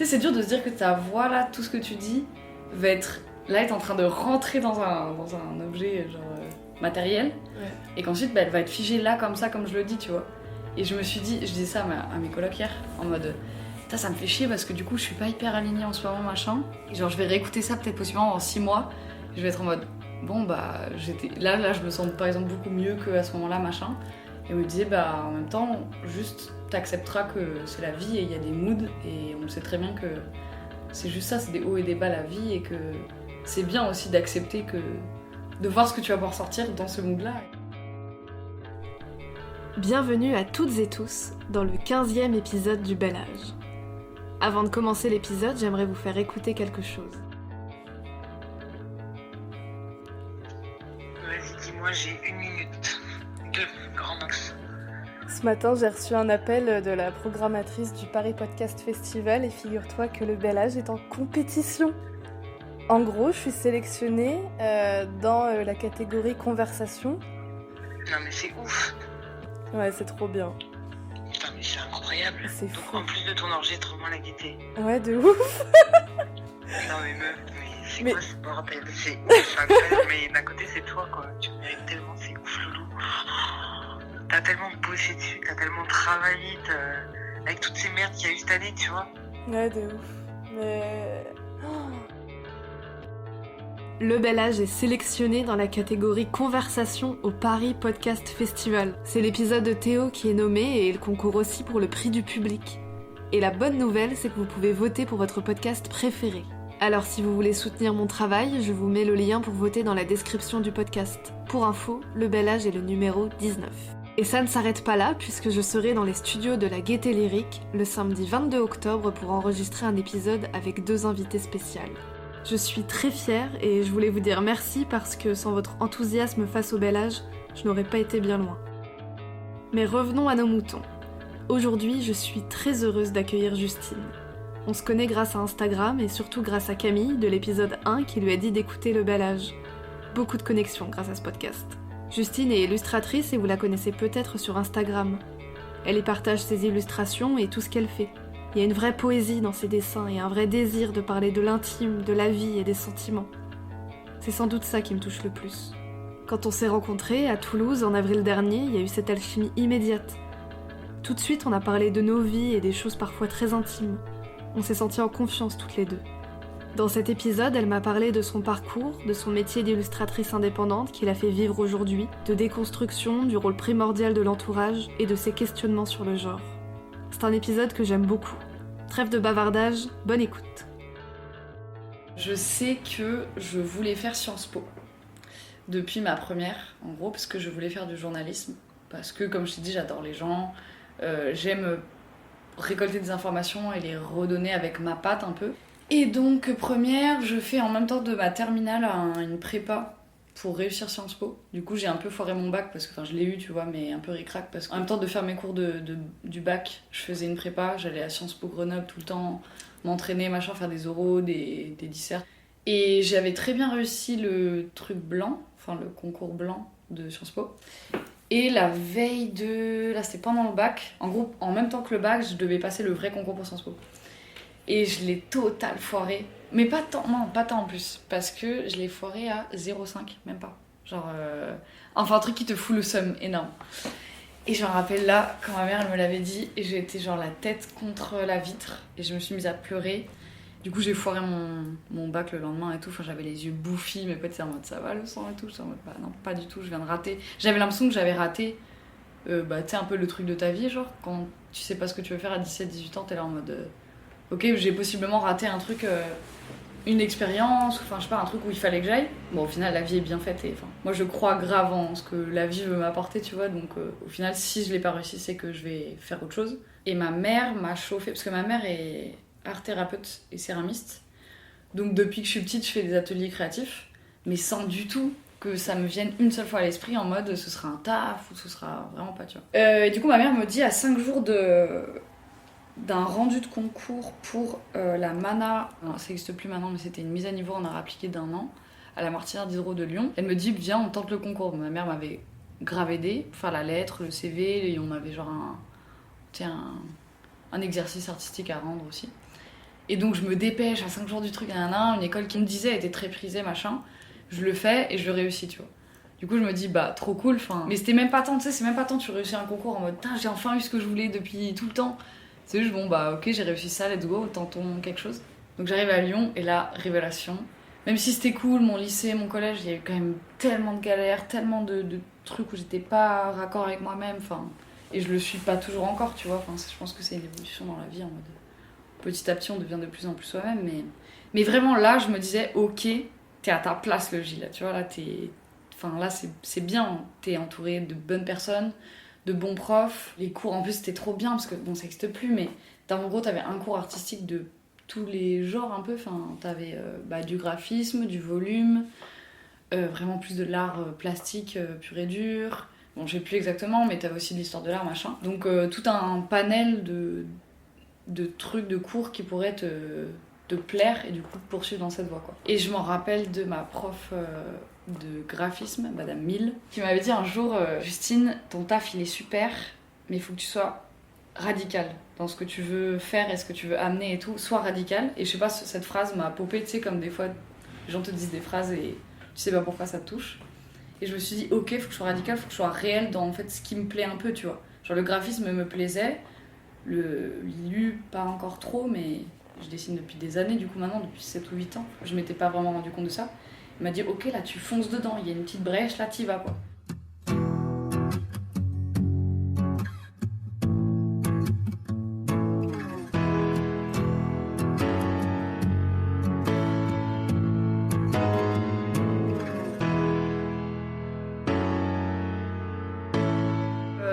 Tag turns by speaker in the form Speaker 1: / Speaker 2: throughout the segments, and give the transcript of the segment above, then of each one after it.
Speaker 1: Tu sais, c'est dur de se dire que ta voix là, tout ce que tu dis, va être. Là, est en train de rentrer dans un objet genre matériel.
Speaker 2: Ouais.
Speaker 1: Et qu'ensuite, bah, elle va être figée là, comme ça, comme je le dis, tu vois. Et je me suis dit, je disais ça à mes colocs hier, en mode. Ça me fait chier parce que du coup, je suis pas hyper alignée en ce moment, machin. Et genre, je vais réécouter ça peut-être possiblement en 6 mois. Je vais être en mode. Bon, bah, j'étais. Là, je me sens par exemple beaucoup mieux qu'à ce moment-là, machin. Et on me disait, bah, en même temps, juste, t'accepteras que c'est la vie et il y a des moods. Et on sait très bien que c'est juste ça, c'est des hauts et des bas la vie. Et que c'est bien aussi d'accepter que. De voir ce que tu vas pouvoir sortir dans ce mood-là.
Speaker 2: Bienvenue à toutes et tous dans le 15e épisode du Bel Âge. Avant de commencer l'épisode, j'aimerais vous faire écouter quelque chose.
Speaker 3: Vas-y, dis-moi, j'ai 1 minute. 2, grand max.
Speaker 4: Ce matin, j'ai reçu un appel de la programmatrice du Paris Podcast Festival et figure-toi que le Bel Âge est en compétition. En gros, je suis sélectionnée dans la catégorie conversation.
Speaker 3: Non mais c'est ouf.
Speaker 4: Ouais, c'est trop bien.
Speaker 3: Putain mais c'est incroyable.
Speaker 4: C'est
Speaker 3: Donc
Speaker 4: fou.
Speaker 3: en plus de ton enregistrement la gaieté.
Speaker 4: Ouais, de ouf.
Speaker 3: Non mais meuf, mais c'est
Speaker 4: Mais-
Speaker 3: quoi ce bordel? C'est ouf, c'est incroyable, mais d'un côté c'est toi quoi. Tu me mérites tellement, c'est ouf loulou. T'as tellement bossé dessus, t'as tellement travaillé, avec toutes ces merdes qu'il y a eu cette année, tu vois.
Speaker 4: Ouais, de ouf. Mais...
Speaker 2: Le Bel Âge est sélectionné dans la catégorie Conversation au Paris Podcast Festival. C'est l'épisode de Théo qui est nommé et il concourt aussi pour le prix du public. Et la bonne nouvelle, c'est que vous pouvez voter pour votre podcast préféré. Alors si vous voulez soutenir mon travail, je vous mets le lien pour voter dans la description du podcast. Pour info, Le Bel Âge est le numéro 19. Et ça ne s'arrête pas là, puisque je serai dans les studios de la Gaieté Lyrique le samedi 22 octobre pour enregistrer un épisode avec 2 invités spéciales. Je suis très fière et je voulais vous dire merci parce que sans votre enthousiasme face au Bel Âge, je n'aurais pas été bien loin. Mais revenons à nos moutons. Aujourd'hui, je suis très heureuse d'accueillir Justine. On se connaît grâce à Instagram et surtout grâce à Camille de l'épisode 1 qui lui a dit d'écouter le Bel Âge. Beaucoup de connexions grâce à ce podcast. Justine est illustratrice et vous la connaissez peut-être sur Instagram. Elle y partage ses illustrations et tout ce qu'elle fait. Il y a une vraie poésie dans ses dessins et un vrai désir de parler de l'intime, de la vie et des sentiments. C'est sans doute ça qui me touche le plus. Quand on s'est rencontrés à Toulouse en avril dernier, il y a eu cette alchimie immédiate. Tout de suite, on a parlé de nos vies et des choses parfois très intimes. On s'est sentis en confiance toutes les deux. Dans cet épisode, elle m'a parlé de son parcours, de son métier d'illustratrice indépendante qui l'a fait vivre aujourd'hui, de déconstruction, du rôle primordial de l'entourage et de ses questionnements sur le genre. C'est un épisode que j'aime beaucoup. Trêve de bavardage, bonne écoute.
Speaker 1: Je sais que je voulais faire Sciences Po depuis ma première, en gros, parce que je voulais faire du journalisme. Parce que, comme je t'ai dit, j'adore les gens, j'aime récolter des informations et les redonner avec ma patte un peu. Et donc, première, je fais en même temps de ma terminale une prépa pour réussir Sciences Po. Du coup, j'ai un peu foiré mon bac, parce que je l'ai eu, tu vois, mais un peu ric-rac, parce qu'en même temps de faire mes cours du bac, je faisais une prépa, j'allais à Sciences Po Grenoble tout le temps, m'entraîner, machin, faire des oraux, des disserts. Et j'avais très bien réussi le truc blanc, enfin le concours blanc de Sciences Po. Et la veille de... Là, c'était pendant le bac. En gros, en même temps que le bac, je devais passer le vrai concours pour Sciences Po. Et je l'ai total foiré. Mais pas tant en plus. Parce que je l'ai foiré à 0,5, même pas. Genre... Enfin, un truc qui te fout le seum énorme. Et je me rappelle là, quand ma mère elle me l'avait dit, et j'ai été genre la tête contre la vitre. Et je me suis mise à pleurer. Du coup, j'ai foiré mon bac le lendemain et tout. Enfin, j'avais les yeux bouffis. Mes potes étaient en mode ça va le sang et tout. J'étais en mode bah non, pas du tout, je viens de rater. J'avais l'impression que j'avais raté, tu sais, un peu le truc de ta vie, genre quand tu sais pas ce que tu veux faire à 17-18 ans, t'es là en mode ok, j'ai possiblement raté un truc, une expérience, enfin je sais pas, un truc où il fallait que j'aille. Bon, au final, la vie est bien faite et enfin, moi je crois grave en ce que la vie veut m'apporter, tu vois. Donc au final, si je l'ai pas réussi, c'est que je vais faire autre chose. Et ma mère m'a chauffée, parce que ma mère est art thérapeute et céramiste. Donc depuis que je suis petite, je fais des ateliers créatifs, mais sans du tout que ça me vienne une seule fois à l'esprit en mode ce sera un taf ou ce sera vraiment pas, tu vois. Et du coup, ma mère me dit à 5 jours d'un rendu de concours pour la MANA, non, ça n'existe plus maintenant, mais c'était une mise à niveau en art appliqué d'1 an, à la Martinière d'Hydro de Lyon. Elle me dit viens, on tente le concours. Ma mère m'avait grave aidée pour faire la lettre, le CV, et on avait genre un exercice artistique à rendre aussi. Et donc je me dépêche à 5 jours du truc, une école qui me disait était très prisée, machin. Je le fais et je le réussis, tu vois. Du coup, je me dis, bah, trop cool, enfin. Mais c'était même pas tant, tu sais, c'est même pas tant, tu réussis un concours en mode, j'ai enfin eu ce que je voulais depuis tout le temps. C'est juste, bon, bah, ok, j'ai réussi ça, let's go, tentons quelque chose. Donc j'arrive à Lyon et là, révélation. Même si c'était cool, mon lycée, mon collège, il y a eu quand même tellement de galères, tellement de trucs où j'étais pas raccord avec moi-même, enfin. Et je le suis pas toujours encore, tu vois. Enfin, je pense que c'est une évolution dans la vie, en mode. Petit à petit, on devient de plus en plus soi-même, mais vraiment là, je me disais, ok, t'es à ta place, le Gilles, tu vois, là, Enfin, là, c'est bien, t'es entouré de bonnes personnes, de bons profs. Les cours, en plus, c'était trop bien, parce que, bon, ça n'existe plus, mais en gros, t'avais un cours artistique de tous les genres, un peu. Enfin, t'avais du graphisme, du volume, vraiment plus de l'art plastique pur et dur. Bon, je sais plus exactement, mais t'avais aussi de l'histoire de l'art, machin. Donc, tout un panel de trucs, de cours qui pourraient te plaire et du coup te poursuivre dans cette voie, quoi. Et je m'en rappelle de ma prof de graphisme, Madame Mille, qui m'avait dit un jour, Justine, ton taf il est super, mais il faut que tu sois radicale dans ce que tu veux faire et ce que tu veux amener et tout, sois radicale. Et je sais pas, cette phrase m'a popé, tu sais, comme des fois les gens te disent des phrases et tu sais pas pourquoi ça te touche. Et je me suis dit, ok, faut que je sois radicale, faut que je sois réelle dans en fait ce qui me plaît un peu, tu vois. Genre le graphisme me plaisait, l'ILU pas encore trop, mais je dessine depuis des années, du coup maintenant, depuis 7 ou 8 ans. Je m'étais pas vraiment rendu compte de ça. Il m'a dit, ok, là tu fonces dedans, il y a une petite brèche, là t'y vas, quoi.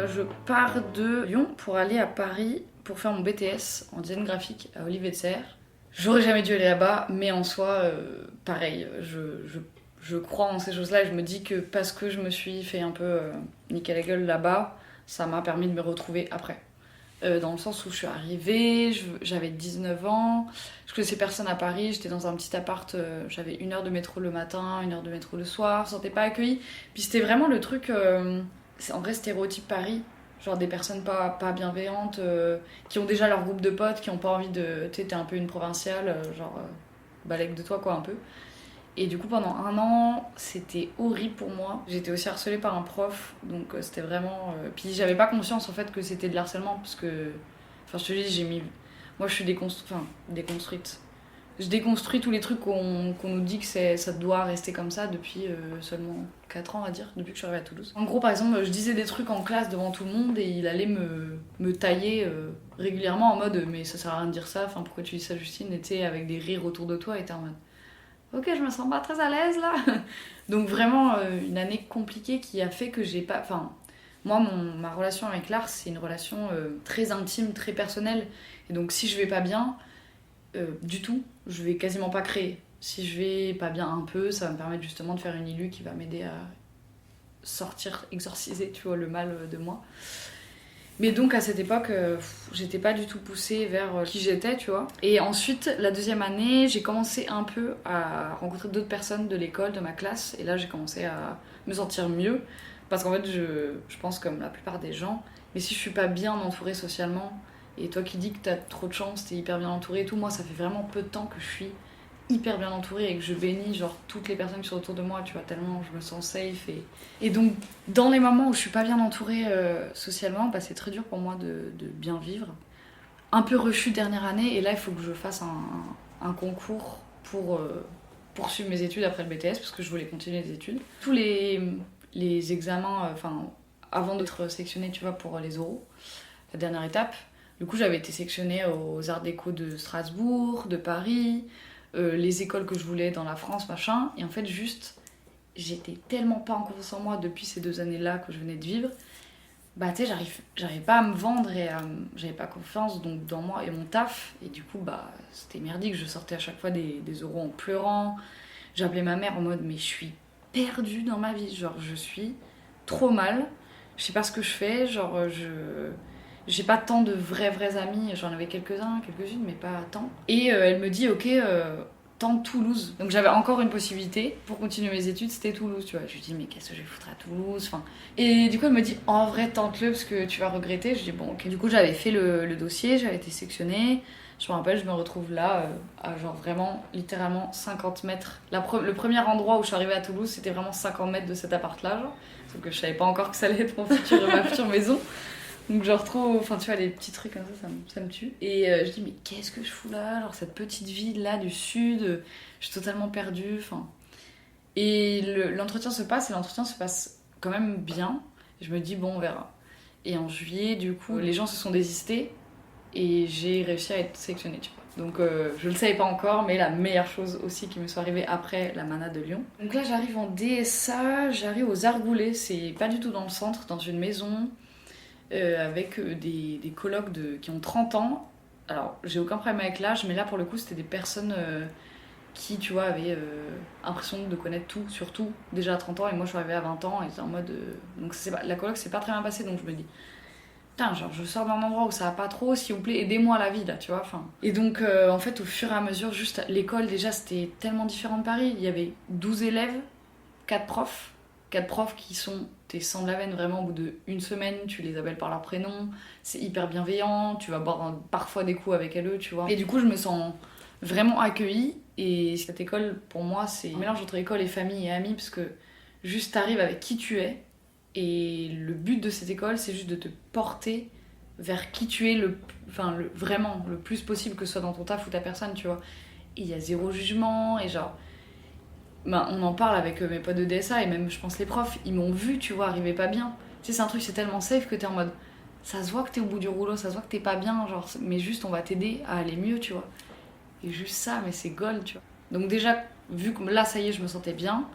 Speaker 1: Je pars de Lyon pour aller à Paris pour faire mon BTS en design graphique à Olivier de Serres. J'aurais jamais dû aller là-bas, mais en soi, pareil, je crois en ces choses-là et je me dis que parce que je me suis fait un peu niquer la gueule là-bas, ça m'a permis de me retrouver après. Dans le sens où je suis arrivée, j'avais 19 ans, je connaissais personne à Paris, j'étais dans un petit appart, j'avais 1 heure de métro le matin, 1 heure de métro le soir, je me sentais pas accueillie. Puis c'était vraiment le truc... c'est en vrai stéréotype Paris, genre des personnes pas bienveillantes, qui ont déjà leur groupe de potes, qui ont pas envie de... Tu sais, t'es un peu une provinciale, balèque de toi quoi un peu. Et du coup pendant 1 an, c'était horrible pour moi. J'étais aussi harcelée par un prof, donc c'était vraiment... Puis j'avais pas conscience en fait que c'était de l'harcèlement, parce que... Enfin je te dis, j'ai mis... Moi je suis déconstruite. Je déconstruis tous les trucs qu'on nous dit que ça doit rester comme ça depuis seulement 4 ans, à dire, depuis que je suis arrivée à Toulouse. En gros, par exemple, je disais des trucs en classe devant tout le monde et il allait me tailler régulièrement en mode « mais ça sert à rien de dire ça, enfin pourquoi tu dis ça Justine ?» et tu sais, avec des rires autour de toi et t'es en mode « ok, je me sens pas très à l'aise là !» Donc vraiment une année compliquée qui a fait que j'ai pas... Enfin, moi, ma relation avec l'art, c'est une relation très intime, très personnelle. Et donc si je vais pas bien... du tout, je vais quasiment pas créer. Si je vais pas bien un peu, ça va me permettre justement de faire une ILU qui va m'aider à sortir, exorciser, tu vois, le mal de moi. Mais donc à cette époque, j'étais pas du tout poussée vers qui j'étais, tu vois. Et ensuite, la 2e année, j'ai commencé un peu à rencontrer d'autres personnes de l'école, de ma classe, et là j'ai commencé à me sentir mieux, parce qu'en fait, je pense comme la plupart des gens, mais si je suis pas bien entourée socialement, et toi qui dis que t'as trop de chance, t'es hyper bien entourée et tout, moi ça fait vraiment peu de temps que je suis hyper bien entourée et que je bénis genre toutes les personnes qui sont autour de moi, tu vois, tellement je me sens safe. Et donc dans les moments où je suis pas bien entourée socialement, bah, c'est très dur pour moi de bien vivre. Un peu refus dernière année, et là il faut que je fasse un concours pour poursuivre mes études après le BTS, parce que je voulais continuer les études. Tous les examens, avant d'être sélectionnée, tu vois, pour les oraux, la dernière étape, du coup, j'avais été sélectionnée aux Arts Déco de Strasbourg, de Paris, les écoles que je voulais dans la France, machin. Et en fait, juste, j'étais tellement pas en confiance en moi depuis ces 2 années-là que je venais de vivre. Bah, tu sais, j'arrivais pas à me vendre et j'avais pas confiance donc, dans moi et mon taf. Et du coup, bah, c'était merdique. Je sortais à chaque fois des euros en pleurant. J'appelais ma mère en mode, mais je suis perdue dans ma vie. Genre, je suis trop mal. Je sais pas ce que je fais. Genre, j'ai pas tant de vrais amis, j'en avais quelques-unes, mais pas tant. Et elle me dit, ok, tente Toulouse. Donc j'avais encore une possibilité pour continuer mes études, c'était Toulouse, tu vois. Je lui dis, mais qu'est-ce que je vais foutre à Toulouse, enfin... Et du coup, elle me dit, en vrai, tente-le parce que tu vas regretter. Je dis, bon, ok. Du coup, j'avais fait le dossier, j'avais été sélectionnée, Je me rappelle, je me retrouve là, à genre vraiment, littéralement 50 mètres. Le premier endroit où je suis arrivée à Toulouse, c'était vraiment 50 mètres de cet appart-là, genre. Sauf que je savais pas encore que ça allait être ma future maison. Donc genre trop, enfin tu vois, les petits trucs comme ça me tue. Et je dis mais qu'est-ce que je fous là, genre cette petite ville là du sud, je suis totalement perdue, enfin. Et l'entretien se passe quand même bien. Je me dis bon on verra. Et en juillet du coup les gens se sont désistés et j'ai réussi à être sélectionnée, tu vois. Donc je le savais pas encore, mais la meilleure chose aussi qui me soit arrivée après la Mana de Lyon. Donc là j'arrive en DSA, j'arrive aux Argoulets, c'est pas du tout dans le centre, dans une maison. Avec des colocs qui ont 30 ans. Alors, j'ai aucun problème avec l'âge, mais là, pour le coup, c'était des personnes qui, tu vois, avaient l'impression de connaître tout, sur tout, déjà à 30 ans, et moi, je suis arrivée à 20 ans, et j'étais en mode... Donc, la coloc, c'est pas très bien passé, donc je me dis... Putain, genre, je sors d'un endroit où ça va pas trop, s'il vous plaît, aidez-moi la vie, là, tu vois, enfin... Et donc, en fait, au fur et à mesure, juste, l'école, déjà, c'était tellement différent de Paris. Il y avait 12 élèves, 4 profs qui sont tes sangs de la veine vraiment au bout d'une semaine, tu les appelles par leur prénom, c'est hyper bienveillant, tu vas boire parfois des coups avec eux, tu vois. Et du coup, je me sens vraiment accueillie et cette école, pour moi, c'est un mélange entre école et famille et amis parce que juste t'arrives avec qui tu es et le but de cette école, c'est juste de te porter vers qui tu es vraiment le plus possible, que ce soit dans ton taf ou ta personne, tu vois. Et il y a zéro jugement et genre... on en parle avec mes potes de DSA et même je pense les profs, ils m'ont vu, tu vois, arriver pas bien. Tu sais, c'est un truc, c'est tellement safe que t'es en mode, ça se voit que t'es au bout du rouleau, ça se voit que t'es pas bien, genre, mais juste on va t'aider à aller mieux, tu vois. Et juste ça, mais c'est gold, tu vois. Donc déjà, vu que là, ça y est, je me sentais bien,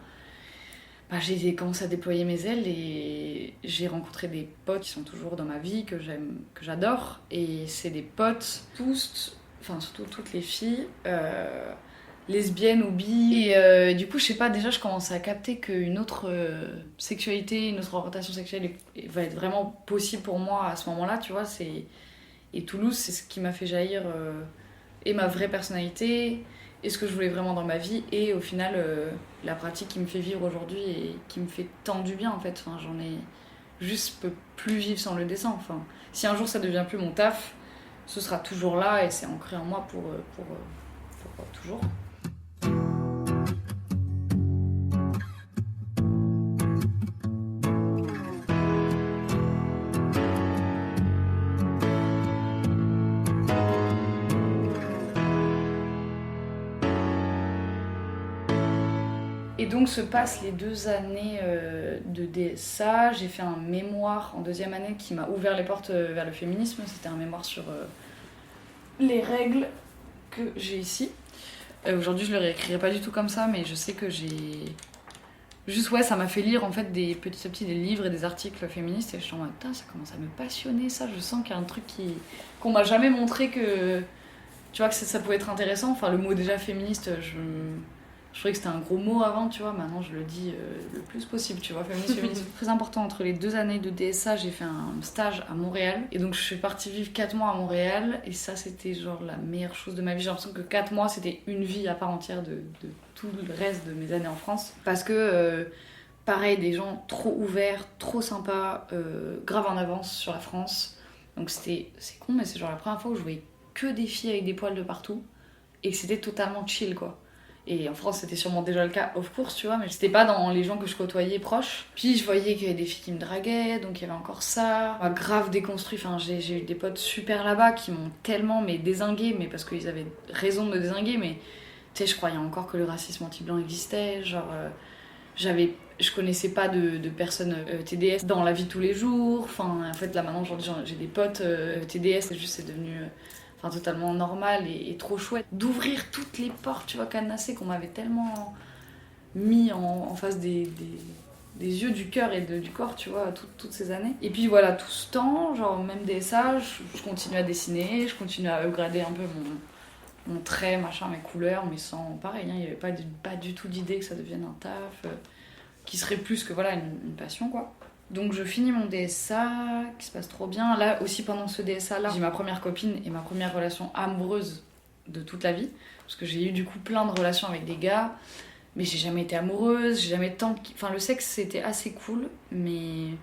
Speaker 1: j'ai commencé à déployer mes ailes et j'ai rencontré des potes qui sont toujours dans ma vie, que j'aime, que j'adore. Et c'est des potes, tous, enfin surtout toutes les filles, lesbiennes ou bi. Et du coup, je sais pas, déjà je commence à capter qu'une autre sexualité, une autre orientation sexuelle va être vraiment possible pour moi à ce moment-là, tu vois. Et Toulouse, c'est ce qui m'a fait jaillir et ma vraie personnalité, et ce que je voulais vraiment dans ma vie, et au final, la pratique qui me fait vivre aujourd'hui et qui me fait tant du bien en fait. Enfin, j'en ai juste peux plus vivre sans le dessin. Enfin, si un jour ça devient plus mon taf, ce sera toujours là et c'est ancré en moi pour toujours. Et donc se passent les 2 années de DSA. J'ai fait un mémoire en 2e année qui m'a ouvert les portes vers le féminisme. C'était un mémoire sur les règles que j'ai ici. Aujourd'hui, je le réécrirai pas du tout comme ça, mais je sais que j'ai... Juste, ouais, ça m'a fait lire en fait petit à petit des livres et des articles féministes et je suis en mode, putain, ça commence à me passionner ça. Je sens qu'il y a un truc qu'on m'a jamais montré que... Tu vois, que ça pouvait être intéressant. Enfin, le mot déjà féministe, je trouvais que c'était un gros mot avant, tu vois, maintenant je le dis le plus possible, tu vois, féminisme. Très important, entre les 2 années de DSA, j'ai fait un stage à Montréal, et donc je suis partie vivre 4 mois à Montréal, et ça c'était genre la meilleure chose de ma vie. J'ai l'impression que 4 mois c'était une vie à part entière de tout le reste de mes années en France, parce que, pareil, des gens trop ouverts, trop sympas, grave en avance sur la France, donc c'est con, mais c'est genre la première fois où je voyais que des filles avec des poils de partout, et que c'était totalement chill, quoi. Et en France, c'était sûrement déjà le cas, of course, tu vois, mais c'était pas dans les gens que je côtoyais proches. Puis je voyais qu'il y avait des filles qui me draguaient, donc il y avait encore ça. Grave déconstruit, enfin, j'ai eu des potes super là-bas qui m'ont tellement dézingué, mais parce qu'ils avaient raison de me dézinguer, mais tu sais, je croyais encore que le racisme anti-blanc existait, genre... je connaissais pas de personnes TDS dans la vie de tous les jours. Enfin, en fait, là maintenant, aujourd'hui, j'ai des potes TDS, c'est devenu... totalement normal et trop chouette d'ouvrir toutes les portes, tu vois, cadenassées qu'on m'avait tellement mis en face des yeux, du cœur et du corps, tu vois, toutes ces années. Et puis voilà, tout ce temps, genre même DSA, je continue à dessiner, je continue à upgrader un peu mon trait, machin, mes couleurs, mais sans... Pareil, il n'y avait pas du tout d'idée que ça devienne un taf, qui serait plus que voilà une passion, quoi. Donc je finis mon DSA, qui se passe trop bien. Là aussi pendant ce DSA là, j'ai ma première copine et ma première relation amoureuse de toute la vie. Parce que j'ai eu du coup plein de relations avec des gars, mais j'ai jamais été amoureuse, j'ai jamais tant... Enfin le sexe c'était assez cool, mais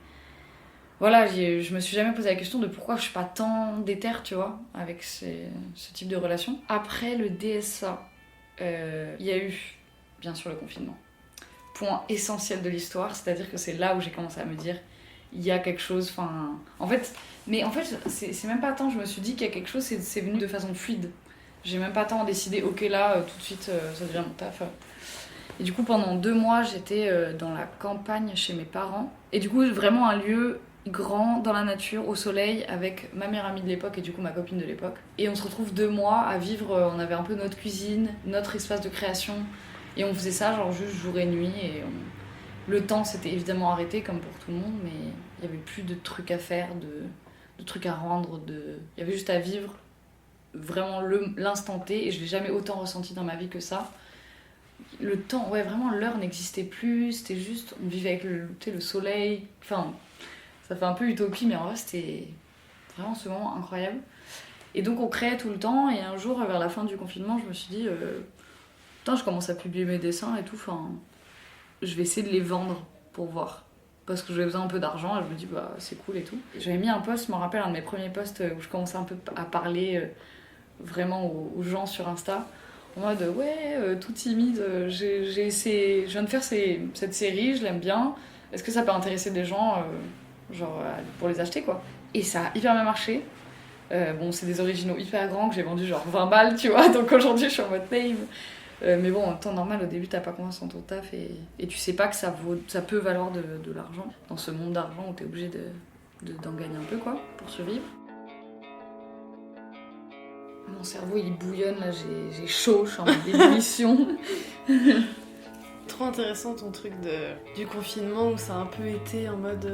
Speaker 1: voilà, je me suis jamais posé la question de pourquoi je suis pas tant déter, tu vois, avec ce type de relation. Après le DSA, il y a eu, bien sûr, le confinement. Point essentiel de l'histoire, c'est-à-dire que c'est là où j'ai commencé à me dire, il y a quelque chose, enfin... En fait, c'est même pas tant, je me suis dit qu'il y a quelque chose, c'est venu de façon fluide. J'ai même pas tant décidé, ok, là, tout de suite, ça devient mon taf. Et du coup, pendant 2 mois, j'étais dans la campagne chez mes parents. Et du coup, vraiment un lieu grand, dans la nature, au soleil, avec ma meilleure amie de l'époque et du coup ma copine de l'époque. Et on se retrouve 2 mois à vivre, on avait un peu notre cuisine, notre espace de création. Et on faisait ça genre juste jour et nuit. Et le temps s'était évidemment arrêté, comme pour tout le monde, mais il n'y avait plus de trucs à faire, de trucs à rendre. Il y avait juste à vivre vraiment l'instant T. Et je l'ai jamais autant ressenti dans ma vie que ça. Le temps, ouais, vraiment, l'heure n'existait plus, c'était juste, on vivait avec le soleil, enfin, ça fait un peu utopie, mais en vrai, c'était vraiment ce moment incroyable. Et donc, on créait tout le temps, et un jour, vers la fin du confinement, je me suis dit, putain, je commence à publier mes dessins et tout, enfin, je vais essayer de les vendre pour voir. Parce que j'avais besoin un peu d'argent, et je me dis, bah, c'est cool et tout. J'avais mis un post, je me rappelle, un de mes premiers posts où je commençais un peu à parler vraiment aux gens sur Insta. En mode tout timide, je viens de faire cette série, je l'aime bien, est-ce que ça peut intéresser des gens pour les acheter quoi. Et ça a hyper bien marché. Bon, c'est des originaux hyper grands que j'ai vendus genre 20 balles, tu vois, donc aujourd'hui je suis en mode name. Mais bon, en temps normal, au début t'as pas confiance en ton taf et tu sais pas que ça peut valoir de l'argent dans ce monde d'argent où t'es obligé d'en gagner un peu quoi pour survivre. Mon cerveau il bouillonne là, j'ai chaud, je suis en mode ébullition.
Speaker 4: Trop intéressant ton truc du confinement où ça a un peu été en mode...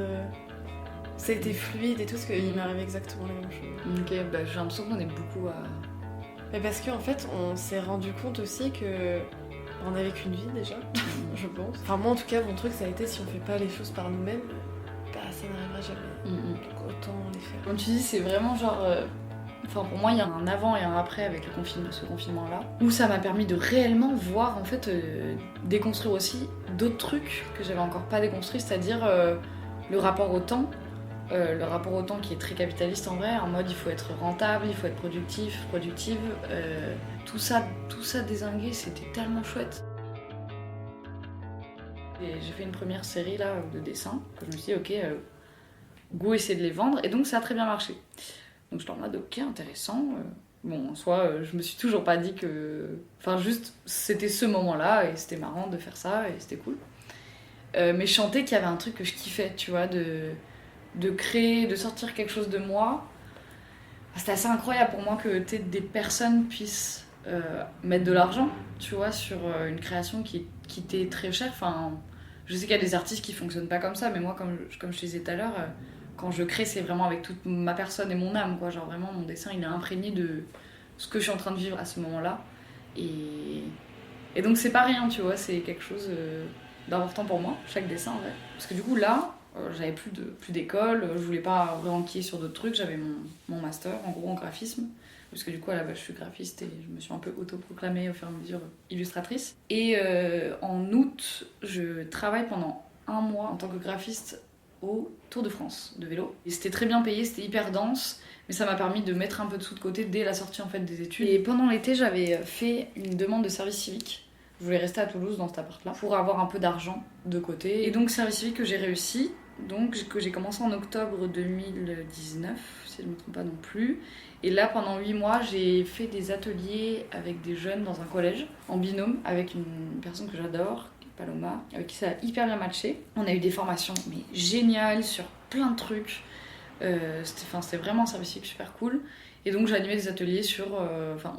Speaker 4: ça a été fluide et tout, parce qu'il m'est arrivé exactement la même chose.
Speaker 1: Ok, bah j'ai l'impression qu'on est beaucoup à...
Speaker 4: Mais parce qu'en fait, on s'est rendu compte aussi que... on avait qu'une vie déjà, je pense. Enfin moi en tout cas, mon truc ça a été si on fait pas les choses par nous-mêmes, bah ça n'arrivera jamais. Donc autant les faire.
Speaker 1: Comme tu dis, c'est vraiment genre... Enfin, pour moi, il y a un avant et un après avec ce confinement-là, où ça m'a permis de réellement voir, en fait, déconstruire aussi d'autres trucs que j'avais encore pas déconstruits, c'est-à-dire le rapport au temps. Le rapport au temps qui est très capitaliste en vrai, en mode il faut être rentable, il faut être productive. Tout ça dézingué, c'était tellement chouette. Et j'ai fait une première série là de dessins, que je me suis dit, ok, go essayer de les vendre, et donc ça a très bien marché. Donc je suis en mode ok, intéressant. Bon, en soi, je me suis toujours pas dit que... Enfin, juste, c'était ce moment-là, et c'était marrant de faire ça, et c'était cool. Mais je sentais qu'il y avait un truc que je kiffais, tu vois, de créer, de sortir quelque chose de moi. C'était assez incroyable pour moi que des personnes puissent mettre de l'argent, tu vois, sur une création qui t'est très chère. Enfin, je sais qu'il y a des artistes qui fonctionnent pas comme ça, mais moi, comme je te disais tout à l'heure... quand je crée, c'est vraiment avec toute ma personne et mon âme, quoi. Genre vraiment, mon dessin, il est imprégné de ce que je suis en train de vivre à ce moment-là. Et donc, c'est pas rien, tu vois, c'est quelque chose d'important pour moi, chaque dessin, en vrai. Parce que du coup, là, j'avais plus d'école, je voulais pas réenquiller sur d'autres trucs, j'avais mon master, en gros, en graphisme. Parce que du coup, à la base, je suis graphiste et je me suis un peu autoproclamée au fur et à mesure illustratrice. Et en août, je travaille pendant 1 mois en tant que graphiste au Tour de France de vélo. Et c'était très bien payé, c'était hyper dense, mais ça m'a permis de mettre un peu de sous de côté dès la sortie en fait des études. Et pendant l'été, j'avais fait une demande de service civique. Je voulais rester à Toulouse dans cet appart-là pour avoir un peu d'argent de côté. Et donc service civique que j'ai réussi, donc que j'ai commencé en octobre 2019, si je ne me trompe pas non plus. Et là, pendant 8 mois, j'ai fait des ateliers avec des jeunes dans un collège, en binôme, avec une personne que j'adore, Paloma, avec qui ça a hyper bien matché. On a eu des formations mais géniales sur plein de trucs. C'était vraiment un service civique super cool. Et donc j'animais des ateliers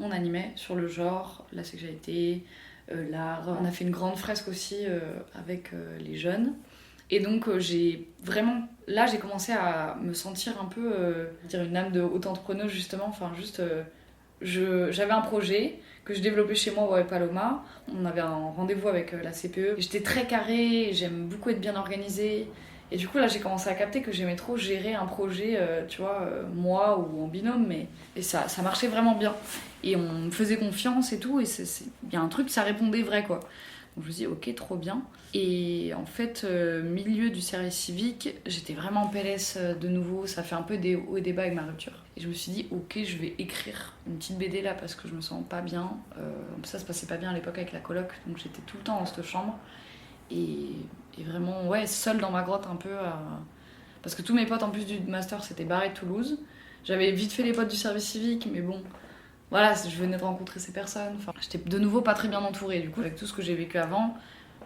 Speaker 1: on animait sur le genre, la sexualité, l'art. On a fait une grande fresque aussi avec les jeunes. Et donc j'ai commencé à me sentir un peu une âme de haute entrepreneuse justement. Enfin juste, j'avais un projet que je développais chez moi avec Paloma. On avait un rendez-vous avec la CPE. J'étais très carrée, j'aime beaucoup être bien organisée. Et du coup, là, j'ai commencé à capter que j'aimais trop gérer un projet, moi ou en binôme. Et ça marchait vraiment bien. Et on me faisait confiance et tout. Et il y a un truc, ça répondait vrai, quoi. Donc je me suis dit ok, trop bien. Et en fait, milieu du service civique, j'étais vraiment en PLS de nouveau, ça fait un peu des hauts et des bas avec ma rupture. Et je me suis dit ok, je vais écrire une petite BD là parce que je me sens pas bien. Ça se passait pas bien à l'époque avec la coloc, donc j'étais tout le temps dans cette chambre. Et vraiment, ouais, seule dans ma grotte un peu. Parce que tous mes potes en plus du master s'étaient barrés de Toulouse. J'avais vite fait les potes du service civique, mais bon, voilà, je venais de rencontrer ces personnes. Enfin, j'étais de nouveau pas très bien entourée. Du coup, avec tout ce que j'ai vécu avant,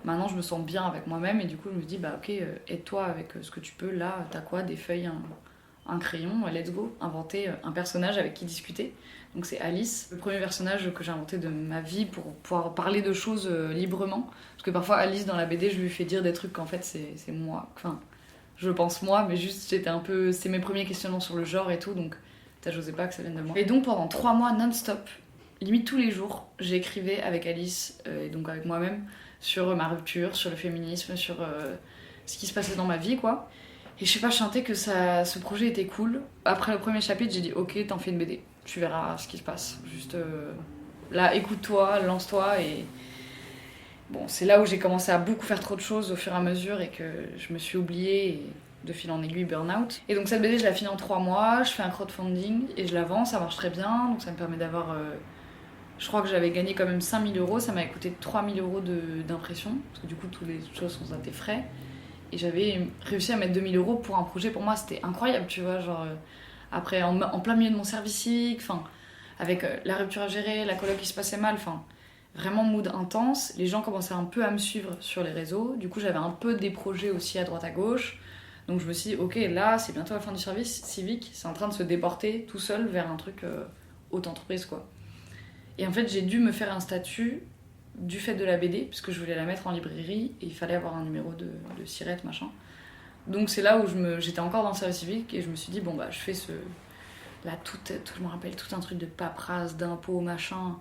Speaker 1: maintenant je me sens bien avec moi-même. Et du coup, je me dis, bah ok, aide-toi avec ce que tu peux. Là, t'as quoi? Des feuilles, un crayon, let's go. Inventer un personnage avec qui discuter. Donc c'est Alice, le premier personnage que j'ai inventé de ma vie pour pouvoir parler de choses librement. Parce que parfois, Alice, dans la BD, je lui fais dire des trucs qu'en fait, c'est moi. Enfin, je pense moi, mais juste j'étais un peu... C'est mes premiers questionnements sur le genre et tout, donc j'osais pas que ça vienne de moi. Et donc pendant 3 mois non-stop, limite tous les jours, j'écrivais avec Alice, et donc avec moi-même, sur ma rupture, sur le féminisme, sur ce qui se passait dans ma vie, quoi. Et je sais pas, je sentais que ce projet était cool. Après le premier chapitre, j'ai dit ok, t'en fais une BD, tu verras ce qui se passe. Juste là, écoute-toi, lance-toi et... Bon, c'est là où j'ai commencé à beaucoup faire trop de choses au fur et à mesure et que je me suis oubliée et de fil en aiguille burn-out. Et donc cette BD, je la finis en 3 mois, je fais un crowdfunding et je la vends, ça marche très bien. Donc ça me permet d'avoir... je crois que j'avais gagné quand même 5 000 €, ça m'avait coûté 3 000 € d'impression, parce que du coup, toutes les choses sont à tes frais. Et j'avais réussi à mettre 2 000 € pour un projet, pour moi, c'était incroyable, tu vois, genre... après, en plein milieu de mon service civique, enfin, avec la rupture à gérer, la coloc qui se passait mal, enfin... Vraiment mood intense, les gens commençaient un peu à me suivre sur les réseaux, du coup j'avais un peu des projets aussi à droite à gauche, donc je me suis dit ok là c'est bientôt la fin du service civique, c'est en train de se déporter tout seul vers un truc haute entreprise quoi. Et en fait j'ai dû me faire un statut du fait de la BD, puisque je voulais la mettre en librairie et il fallait avoir un numéro de sirette machin. Donc c'est là où j'étais encore dans le service civique et je me suis dit bon bah je fais je me rappelle tout un truc de paperasse, d'impôts, machin...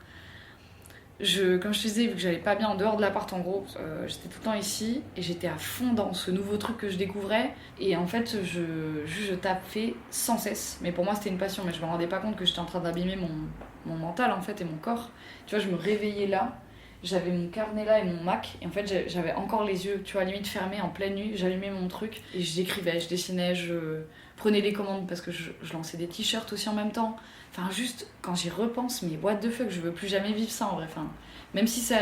Speaker 1: Comme je te disais, vu que j'allais pas bien en dehors de l'appart en gros, j'étais tout le temps ici et j'étais à fond dans ce nouveau truc que je découvrais et en fait je tapais sans cesse, mais pour moi c'était une passion, mais je me rendais pas compte que j'étais en train d'abîmer mon mental en fait et mon corps. Tu vois, je me réveillais là, j'avais mon carnet là et mon Mac et en fait j'avais encore les yeux, tu vois, limite fermés en pleine nuit, j'allumais mon truc et j'écrivais, je dessinais, je prenais les commandes parce que je lançais des t-shirts aussi en même temps. Enfin, juste, quand j'y repense, mais what the fuck, je veux plus jamais vivre ça en vrai. Enfin, même si ça...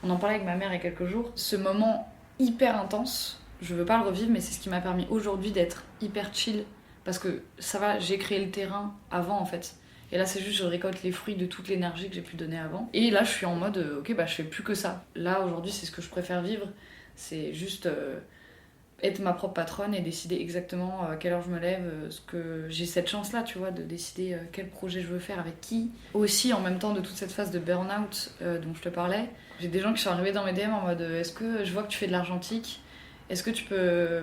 Speaker 1: On en parlait avec ma mère il y a quelques jours. Ce moment hyper intense, je veux pas le revivre, mais c'est ce qui m'a permis aujourd'hui d'être hyper chill. Parce que ça va, j'ai créé le terrain avant en fait. Et là, c'est juste, je récolte les fruits de toute l'énergie que j'ai pu donner avant. Et là, je suis en mode, ok, bah je fais plus que ça. Là, aujourd'hui, c'est ce que je préfère vivre. C'est juste... être ma propre patronne et décider exactement à quelle heure je me lève, j'ai cette chance là tu vois de décider quel projet je veux faire avec qui. Aussi en même temps de toute cette phase de burn-out dont je te parlais, j'ai des gens qui sont arrivés dans mes DM en mode est-ce que je vois que tu fais de l'argentique, est-ce que tu peux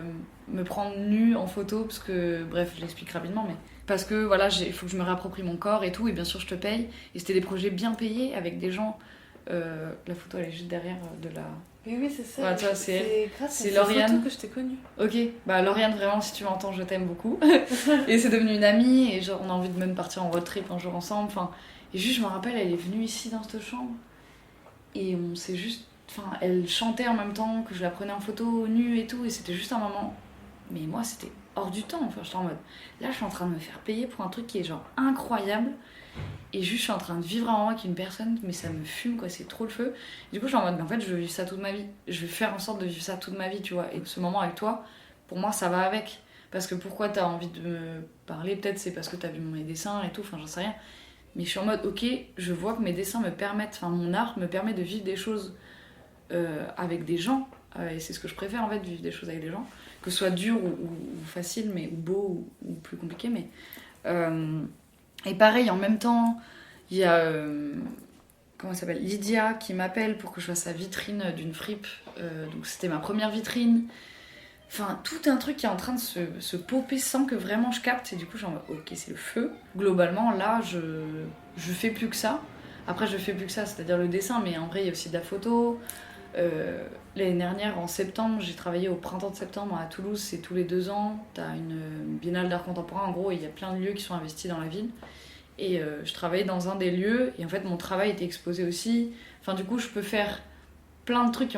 Speaker 1: me prendre nue en photo, parce que bref je l'explique rapidement mais parce que voilà il faut que je me réapproprie mon corps et tout et bien sûr je te paye et c'était des projets bien payés avec des gens. La photo elle est juste derrière de la...
Speaker 4: Oui, c'est ça.
Speaker 1: Ouais, tu vois, c'est
Speaker 4: grâce à
Speaker 1: Lauriane.
Speaker 4: photo que je t'ai connue.
Speaker 1: Ok, bah Lauriane, vraiment, si tu m'entends, je t'aime beaucoup. Et c'est devenu une amie, et genre, on a envie de même partir en road trip un jour ensemble. Enfin, et juste, je me rappelle, elle est venue ici dans cette chambre, et on s'est juste... Enfin, elle chantait en même temps que je la prenais en photo nue et tout, et c'était juste un moment... Mais moi, c'était hors du temps. Enfin, j'étais en mode... Là, je suis en train de me faire payer pour un truc qui est genre incroyable. Et juste, je suis en train de vivre un moment avec une personne, mais ça me fume, quoi, c'est trop le feu. Et du coup, je suis en mode, mais en fait, je veux vivre ça toute ma vie. Je vais faire en sorte de vivre ça toute ma vie, tu vois. Et ce moment avec toi, pour moi, ça va avec. Parce que pourquoi t'as envie de me parler, peut-être c'est parce que t'as vu mes dessins et tout, enfin, j'en sais rien. Mais je suis en mode, ok, je vois que mes dessins me permettent, enfin, mon art me permet de vivre des choses avec des gens. Et c'est ce que je préfère, en fait, vivre des choses avec des gens. Que ce soit dur ou facile, mais, ou beau ou plus compliqué, mais... Et pareil, en même temps, il y a comment elle s'appelle, Lydia qui m'appelle pour que je fasse sa vitrine d'une fripe. Donc c'était ma première vitrine. Enfin, tout un truc qui est en train de se popper sans que vraiment je capte. Et du coup, j'en mode, ok, c'est le feu. Globalement, là, je fais plus que ça. Après, je fais plus que ça, c'est-à-dire le dessin, mais en vrai, il y a aussi de la photo. L'année dernière, en septembre, j'ai travaillé au printemps de septembre à Toulouse, c'est tous les 2 ans. T'as une biennale d'art contemporain, en gros, et il y a plein de lieux qui sont investis dans la ville. Et je travaillais dans un des lieux, et en fait, mon travail était exposé aussi. Enfin, du coup, je peux faire plein de trucs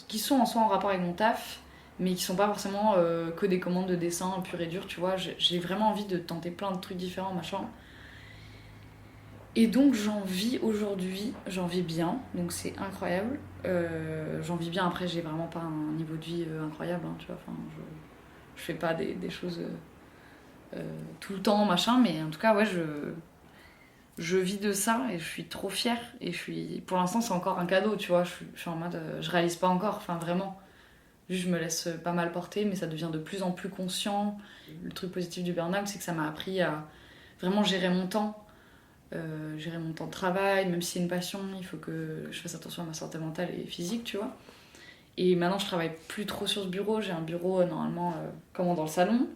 Speaker 1: qui sont en soi en rapport avec mon taf, mais qui sont pas forcément que des commandes de dessin pur et dur, tu vois. J'ai vraiment envie de tenter plein de trucs différents, machin. Et donc j'en vis aujourd'hui, j'en vis bien, donc c'est incroyable. J'en vis bien, après j'ai vraiment pas un niveau de vie incroyable, hein, tu vois. Enfin, je fais pas des choses tout le temps, machin, mais en tout cas, ouais, je vis de ça et je suis trop fière. Et pour l'instant, c'est encore un cadeau, tu vois. Je suis en mode, je réalise pas encore, enfin vraiment. Juste, je me laisse pas mal porter, mais ça devient de plus en plus conscient. Le truc positif du burn-out, c'est que ça m'a appris à vraiment gérer mon temps de travail, même si c'est une passion, il faut que je fasse attention à ma santé mentale et physique, tu vois. Et maintenant, je travaille plus trop sur ce bureau. J'ai un bureau, normalement, comme dans le salon,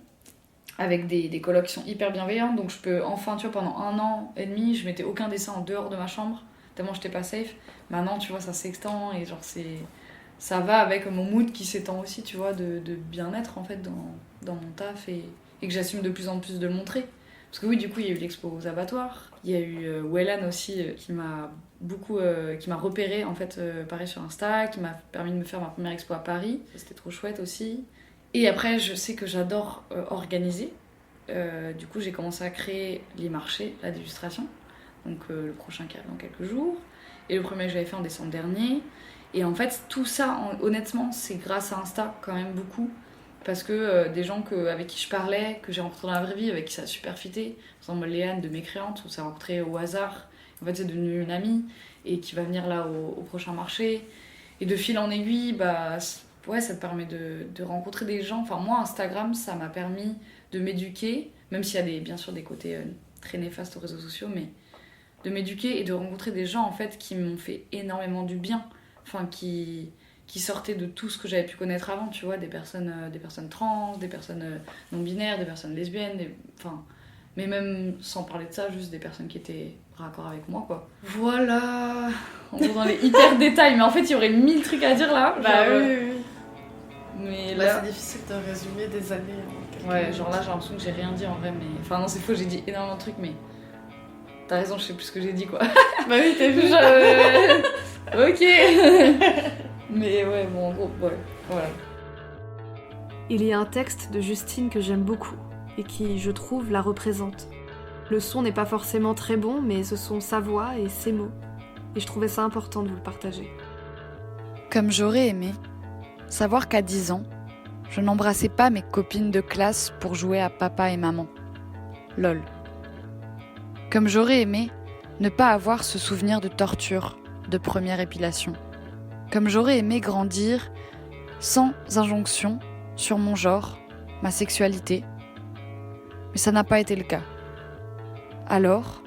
Speaker 1: avec des colocs qui sont hyper bienveillants. Donc, je peux enfin, tu vois, pendant 1 an et demi, je mettais aucun dessin en dehors de ma chambre, tellement j'étais pas safe. Maintenant, tu vois, ça s'extend et genre, ça va avec mon mood qui s'étend aussi, tu vois, de bien-être, en fait, dans mon taf et que j'assume de plus en plus de le montrer. Parce que oui, du coup, il y a eu l'expo aux abattoirs. Il y a eu Wellan aussi qui m'a repérée, en fait, pareil sur Insta, qui m'a permis de me faire ma première expo à Paris. C'était trop chouette aussi. Et après, je sais que j'adore organiser. Du coup, j'ai commencé à créer les marchés là, d'illustration. Donc le prochain qui arrive dans quelques jours. Et le premier que j'avais fait en décembre dernier. Et en fait, tout ça, honnêtement, c'est grâce à Insta quand même beaucoup. Parce que des gens avec qui je parlais, que j'ai rencontrés dans la vraie vie, avec qui ça a super fité, par exemple Léane de Mécréante, on s'est rencontrés au hasard, en fait c'est devenu une amie, et qui va venir là au prochain marché. Et de fil en aiguille, bah, ouais, ça te permet de rencontrer des gens. Enfin, moi, Instagram, ça m'a permis de m'éduquer, même s'il y a bien sûr des côtés très néfastes aux réseaux sociaux, mais de m'éduquer et de rencontrer des gens en fait, qui m'ont fait énormément du bien. Enfin, qui sortaient de tout ce que j'avais pu connaître avant, tu vois, des personnes trans, des personnes non-binaires, des personnes lesbiennes, mais même sans parler de ça, juste des personnes qui étaient raccord avec moi, quoi. Voilà, on va dans les hyper détails, mais en fait, il y aurait 1000 trucs à dire là.
Speaker 4: Bah oui.
Speaker 1: Mais
Speaker 4: là,
Speaker 1: là...
Speaker 4: c'est difficile de résumer des années en quelques
Speaker 1: Ouais,
Speaker 4: minutes.
Speaker 1: genre là, j'ai l'impression que j'ai rien dit en vrai, mais... Enfin non, c'est faux, j'ai dit énormément de trucs, mais... T'as raison, je sais plus ce que j'ai dit, quoi.
Speaker 4: Bah oui, t'as vu.
Speaker 1: Ok. Mais ouais, bon, en gros, ouais, voilà.
Speaker 2: Il y a un texte de Justine que j'aime beaucoup et qui, je trouve, la représente. Le son n'est pas forcément très bon, mais ce sont sa voix et ses mots. Et je trouvais ça important de vous le partager.
Speaker 5: Comme j'aurais aimé savoir qu'à 10 ans, je n'embrassais pas mes copines de classe pour jouer à papa et maman. Lol. Comme j'aurais aimé ne pas avoir ce souvenir de torture, de première épilation. Comme j'aurais aimé grandir sans injonction sur mon genre, ma sexualité. Mais ça n'a pas été le cas. Alors,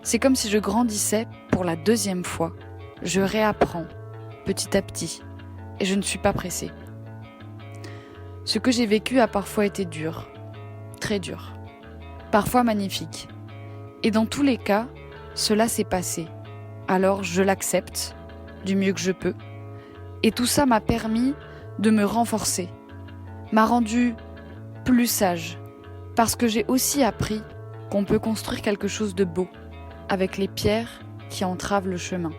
Speaker 5: c'est comme si je grandissais pour la 2e fois. Je réapprends, petit à petit, et je ne suis pas pressée. Ce que j'ai vécu a parfois été dur, très dur, parfois magnifique. Et dans tous les cas, cela s'est passé. Alors je l'accepte, du mieux que je peux. Et tout ça m'a permis de me renforcer, m'a rendu plus sage, parce que j'ai aussi appris qu'on peut construire quelque chose de beau, avec les pierres qui entravent le chemin.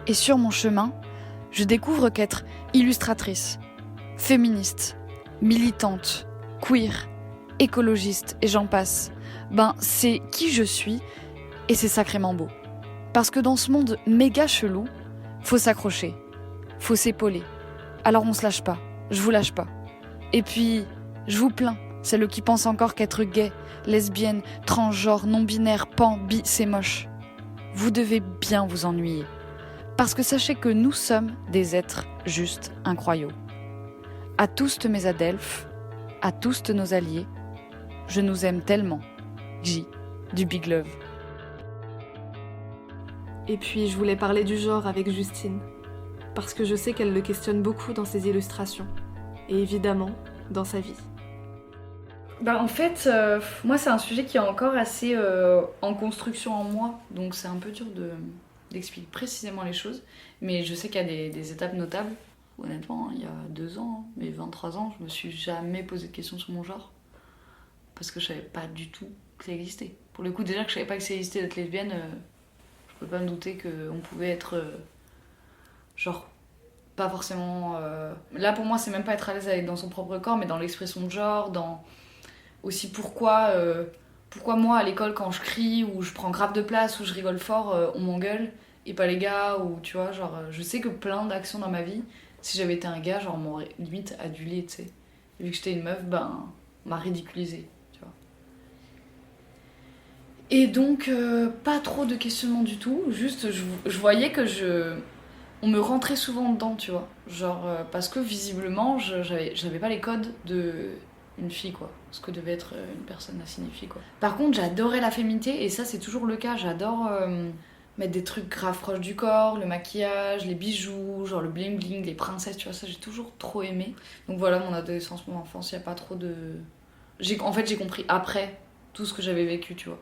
Speaker 5: Et sur mon chemin, je découvre qu'être illustratrice, féministe, militante, queer, écologiste et j'en passe, c'est qui je suis et c'est sacrément beau. Parce que dans ce monde méga chelou, faut s'accrocher, faut s'épauler. Alors on se lâche pas, je vous lâche pas. Et puis, je vous plains, celles qui pensent encore qu'être gay, lesbienne, transgenre, non-binaire, pan, bi, c'est moche. Vous devez bien vous ennuyer. Parce que sachez que nous sommes des êtres juste incroyables. À tous mes adelphes, à tous nos alliés, je nous aime tellement. J, du Big Love.
Speaker 2: Et puis je voulais parler du genre avec Justine, parce que je sais qu'elle le questionne beaucoup dans ses illustrations, et évidemment dans sa vie.
Speaker 1: En fait, moi c'est un sujet qui est encore assez en construction en moi, donc c'est un peu dur d'expliquer précisément les choses, mais je sais qu'il y a des étapes notables. Honnêtement, il y a 2 ans, mes 23 ans, je me suis jamais posé de questions sur mon genre, parce que je savais pas du tout que ça existait. Pour le coup, déjà que je savais pas que ça existait d'être lesbienne, je peux pas me douter qu'on pouvait être genre pas forcément... Là, pour moi, c'est même pas être à l'aise avec dans son propre corps, mais dans l'expression de genre, dans aussi pourquoi moi, à l'école, quand je crie, ou je prends grave de place, ou je rigole fort, on m'engueule, et pas les gars, ou tu vois, genre... je sais que plein d'actions dans ma vie, si j'avais été un gars, genre, on m'aurait limite adulé, tu sais. Et vu que j'étais une meuf, ben, on m'a ridiculisée, tu vois. Et donc, pas trop de questionnement du tout, juste, je voyais que on me rentrait souvent dedans, tu vois. Genre, parce que visiblement, j'avais pas les codes d'une fille, quoi. Ce que devait être une personne assignée fille, quoi. Par contre, j'adorais la féminité, et ça, c'est toujours le cas. J'adore mettre des trucs grave proches du corps, le maquillage, les bijoux, genre le bling bling, les princesses, tu vois, ça, j'ai toujours trop aimé. Donc voilà, mon adolescence, mon enfance, y a pas trop de... En fait, j'ai compris après tout ce que j'avais vécu, tu vois.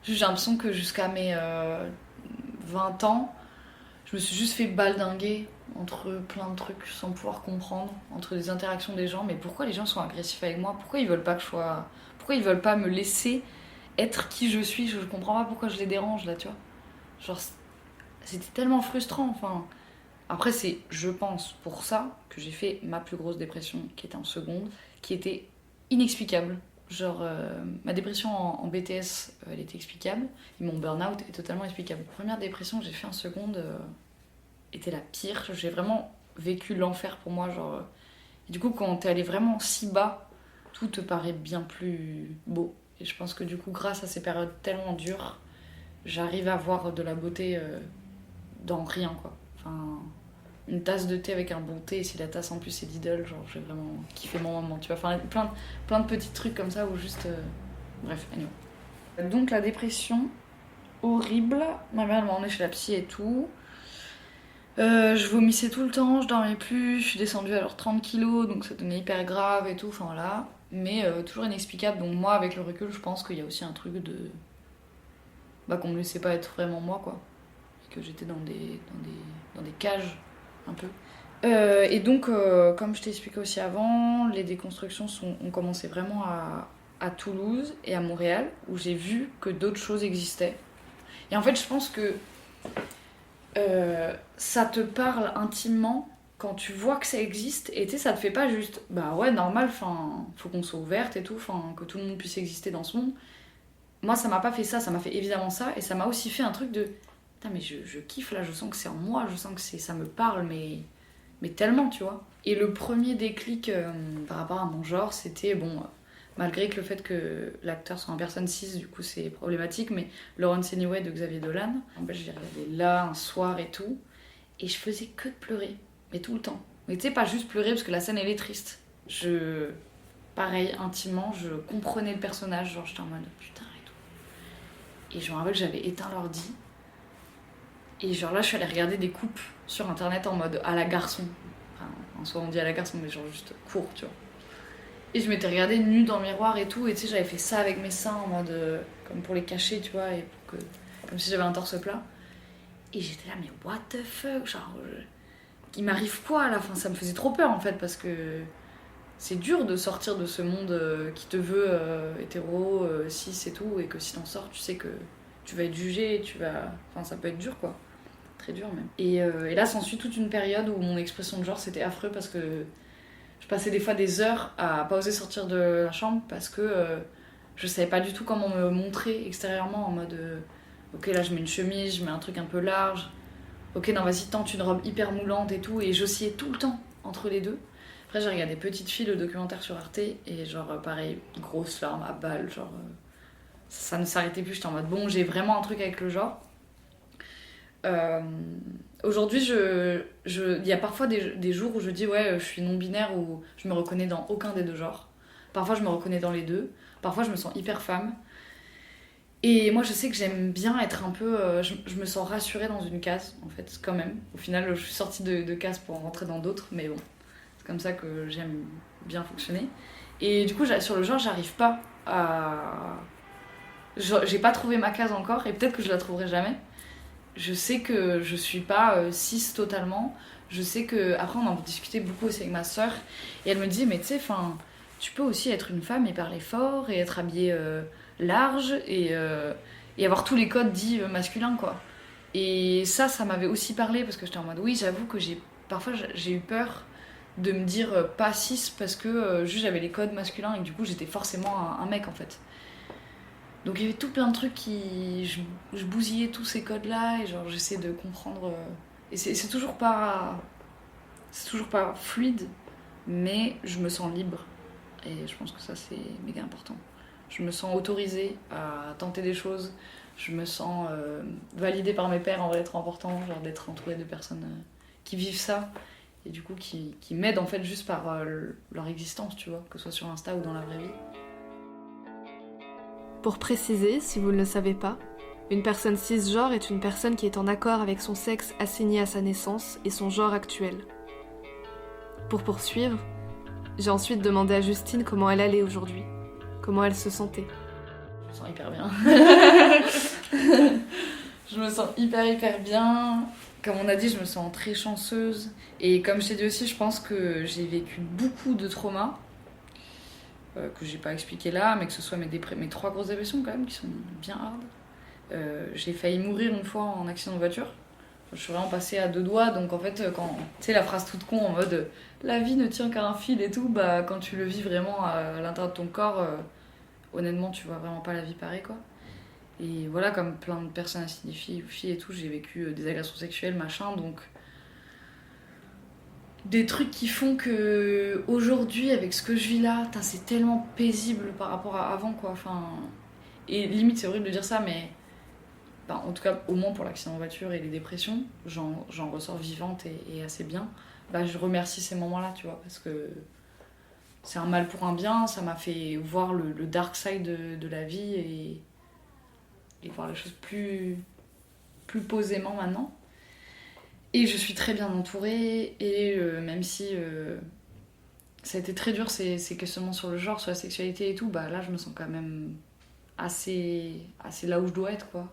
Speaker 1: J'ai l'impression que jusqu'à mes 20 ans, je me suis juste fait baldinguer entre plein de trucs sans pouvoir comprendre, entre les interactions des gens. Mais pourquoi les gens sont agressifs avec moi? Pourquoi ils veulent pas que je sois... Pourquoi ils veulent pas me laisser être qui je suis? Je comprends pas pourquoi je les dérange là, tu vois. Genre, c'était tellement frustrant, enfin... Après, c'est, je pense, pour ça que j'ai fait ma plus grosse dépression, qui était en seconde, qui était inexplicable. Genre, ma dépression en BTS, elle était explicable, et mon burn-out est totalement explicable. La première dépression que j'ai fait en seconde était la pire. J'ai vraiment vécu l'enfer pour moi, genre... Et du coup, quand t'es allé vraiment si bas, tout te paraît bien plus beau. Et je pense que du coup, grâce à ces périodes tellement dures, j'arrive à voir de la beauté dans rien, quoi. Enfin, une tasse de thé avec un bon thé, et si la tasse en plus c'est Lidl, genre j'ai vraiment kiffé mon moment, tu vois. Enfin, plein de petits trucs comme ça où juste... Bref, anyway. Donc la dépression, horrible. Ma mère elle m'a emmenée chez la psy et tout. Je vomissais tout le temps, je dormais plus, je suis descendue à alors 30 kilos, donc ça devenait hyper grave et tout, enfin voilà. Mais toujours inexplicable, donc moi avec le recul, je pense qu'il y a aussi un truc de... Bah, qu'on me laissait pas être vraiment moi, quoi. Et que j'étais dans des cages, un peu. Et donc, comme je t'ai expliqué aussi avant, les déconstructions ont commencé vraiment à Toulouse et à Montréal, où j'ai vu que d'autres choses existaient. Et en fait, je pense que ça te parle intimement quand tu vois que ça existe, et tu sais, ça te fait pas juste, bah ouais, normal, enfin, faut qu'on soit ouverte et tout, enfin, que tout le monde puisse exister dans ce monde. Moi, ça m'a pas fait ça m'a fait évidemment ça, et ça m'a aussi fait un truc de, putain, mais je kiffe là, je sens que c'est en moi, je sens que ça me parle, mais tellement, tu vois. Et le premier déclic par rapport à mon genre, c'était, bon, malgré que le fait que l'acteur soit en personne cis, du coup c'est problématique, mais Laurence Anyway de Xavier Dolan, en fait je l'ai regardé là, un soir et tout, et je faisais que de pleurer, mais tout le temps. Mais tu sais, pas juste pleurer parce que la scène elle est triste. Pareil, intimement, je comprenais le personnage, genre j'étais en mode putain et tout. Et je me rappelle que j'avais éteint l'ordi, et genre là je suis allée regarder des coupes sur internet en mode à la garçon. Enfin, en soi on dit à la garçon, mais genre juste court, tu vois. Et je m'étais regardée nue dans le miroir et tout, et tu sais, j'avais fait ça avec mes seins en mode comme pour les cacher, tu vois, et pour que, comme si j'avais un torse plat. Et j'étais là, mais what the fuck, genre, il m'arrive quoi là? Enfin, ça me faisait trop peur en fait, parce que c'est dur de sortir de ce monde qui te veut hétéro, cis et tout, et que si t'en sors, tu sais que tu vas être jugé, enfin, ça peut être dur quoi, très dur même. Et là, s'ensuit toute une période où mon expression de genre c'était affreux parce que je passais des fois des heures à pas oser sortir de la chambre parce que je savais pas du tout comment me montrer extérieurement, en mode ok, là je mets une chemise, je mets un truc un peu large, ok, non vas-y, tente une robe hyper moulante et tout, et j'oscillais tout le temps entre les deux. Après j'ai regardé Petite Fille, le documentaire sur Arte, et genre pareil, grosse larme à balles, genre ça ne s'arrêtait plus, j'étais en mode bon, j'ai vraiment un truc avec le genre. Aujourd'hui, il y a parfois des jours où je dis ouais, je suis non-binaire, ou je me reconnais dans aucun des deux genres. Parfois, je me reconnais dans les deux. Parfois, je me sens hyper femme. Et moi, je sais que j'aime bien être un peu... je me sens rassurée dans une case, en fait, quand même. Au final, je suis sortie de cases pour rentrer dans d'autres, mais bon, c'est comme ça que j'aime bien fonctionner. Et du coup, sur le genre, j'arrive pas à... J'ai pas trouvé ma case encore, et peut-être que je la trouverai jamais. Je sais que je suis pas cis totalement. Je sais que... Après, on en discutait beaucoup aussi avec ma sœur. Et elle me disait, mais tu sais, tu peux aussi être une femme et parler fort, et être habillée large, et avoir tous les codes dits masculins, quoi. Et ça m'avait aussi parlé, parce que j'étais en mode, oui, j'avoue que j'ai parfois j'ai eu peur de me dire pas cis parce que juste j'avais les codes masculins et du coup j'étais forcément un mec en fait. Donc il y avait tout plein de trucs je bousillais tous ces codes là et genre j'essaie de comprendre et c'est toujours pas fluide, mais je me sens libre et je pense que ça c'est méga important. Je me sens autorisée à tenter des choses, je me sens validée par mes pairs en vrai, trop important, genre d'être entourée de personnes qui vivent ça et du coup qui m'aident en fait juste par leur existence, tu vois, que ce soit sur Insta ou dans la vraie vie.
Speaker 2: Pour préciser, si vous ne le savez pas, une personne cisgenre est une personne qui est en accord avec son sexe assigné à sa naissance et son genre actuel. Pour poursuivre, j'ai ensuite demandé à Justine comment elle allait aujourd'hui, comment elle se sentait.
Speaker 1: Je me sens hyper bien. Je me sens hyper bien. Comme on a dit, je me sens très chanceuse. Et comme je t'ai dit aussi, je pense que j'ai vécu beaucoup de traumas. Que j'ai pas expliqué là, mais que ce soit mes 3 grosses dépressions quand même, qui sont bien hard. J'ai failli mourir une fois en accident de voiture. Je suis vraiment passée à 2 doigts, donc en fait, quand tu sais la phrase toute con en mode la vie ne tient qu'à un fil et tout, bah quand tu le vis vraiment à l'intérieur de ton corps, honnêtement, tu vois vraiment pas la vie pareil quoi. Et voilà, comme plein de personnes assignées filles et tout, j'ai vécu des agressions sexuelles, machin, donc des trucs qui font que aujourd'hui avec ce que je vis là, c'est tellement paisible par rapport à avant quoi. Enfin, et limite c'est horrible de dire ça, mais en tout cas au moins pour l'accident de voiture et les dépressions, j'en ressors vivante et assez bien. Je remercie ces moments-là, tu vois, parce que c'est un mal pour un bien, ça m'a fait voir le dark side de la vie et voir les choses plus posément maintenant. Et je suis très bien entourée, et même si ça a été très dur ces questionnements sur le genre, sur la sexualité et tout, là je me sens quand même assez là où je dois être quoi.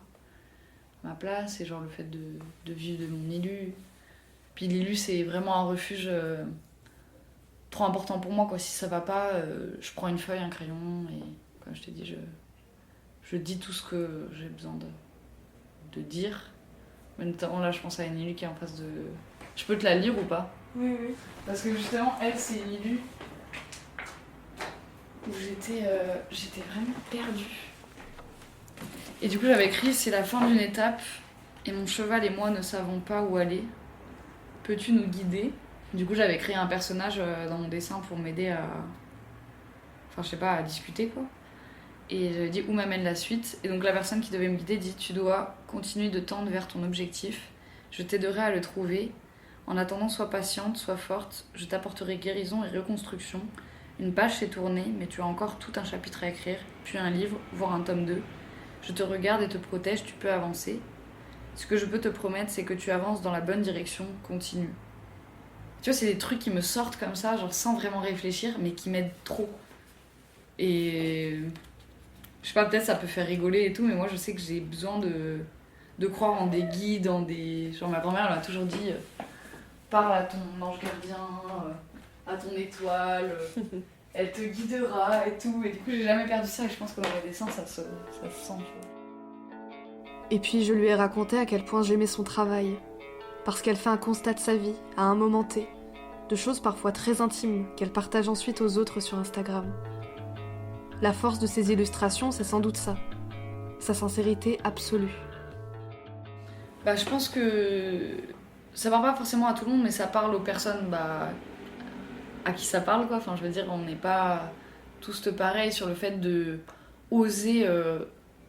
Speaker 1: Ma place, et genre le fait de vivre de mon ILU. Puis l'ILU c'est vraiment un refuge trop important pour moi quoi. Si ça va pas, je prends une feuille, un crayon, et comme je t'ai dit, je dis tout ce que j'ai besoin de dire. Notamment là je pense à une ILU qui est en face de... Je peux te la lire ou pas?
Speaker 4: Oui.
Speaker 1: Parce que justement elle c'est une ILU où j'étais vraiment perdue. Et du coup j'avais écrit: c'est la fin d'une étape et mon cheval et moi ne savons pas où aller. Peux-tu nous guider? Du coup j'avais créé un personnage dans mon dessin pour m'aider à... Enfin je sais pas, à discuter quoi. Et j'avais dit où m'amène la suite. Et donc la personne qui devait me guider dit: tu dois continuer de tendre vers ton objectif. Je t'aiderai à le trouver. En attendant, sois patiente, sois forte. Je t'apporterai guérison et reconstruction. Une page s'est tournée, mais tu as encore tout un chapitre à écrire, puis un livre, voire un tome 2. Je te regarde et te protège, tu peux avancer. Ce que je peux te promettre, c'est que tu avances dans la bonne direction, continue. Tu vois, c'est des trucs qui me sortent comme ça, genre sans vraiment réfléchir, mais qui m'aident trop. Et... je sais pas, peut-être ça peut faire rigoler et tout, mais moi je sais que j'ai besoin de croire en des guides, en des... Genre ma grand-mère elle m'a toujours dit parle à ton ange gardien, à ton étoile, elle te guidera et tout. Et du coup j'ai jamais perdu ça, et je pense que dans les dessins ça se sent. Tu vois.
Speaker 2: Et puis je lui ai raconté à quel point j'aimais son travail, parce qu'elle fait un constat de sa vie, à un moment T, de choses parfois très intimes qu'elle partage ensuite aux autres sur Instagram. La force de ces illustrations, c'est sans doute ça. Sa sincérité absolue.
Speaker 1: Je pense que ça parle pas forcément à tout le monde, mais ça parle aux personnes à qui ça parle, quoi. Enfin, je veux dire, on n'est pas tous pareils sur le fait de oser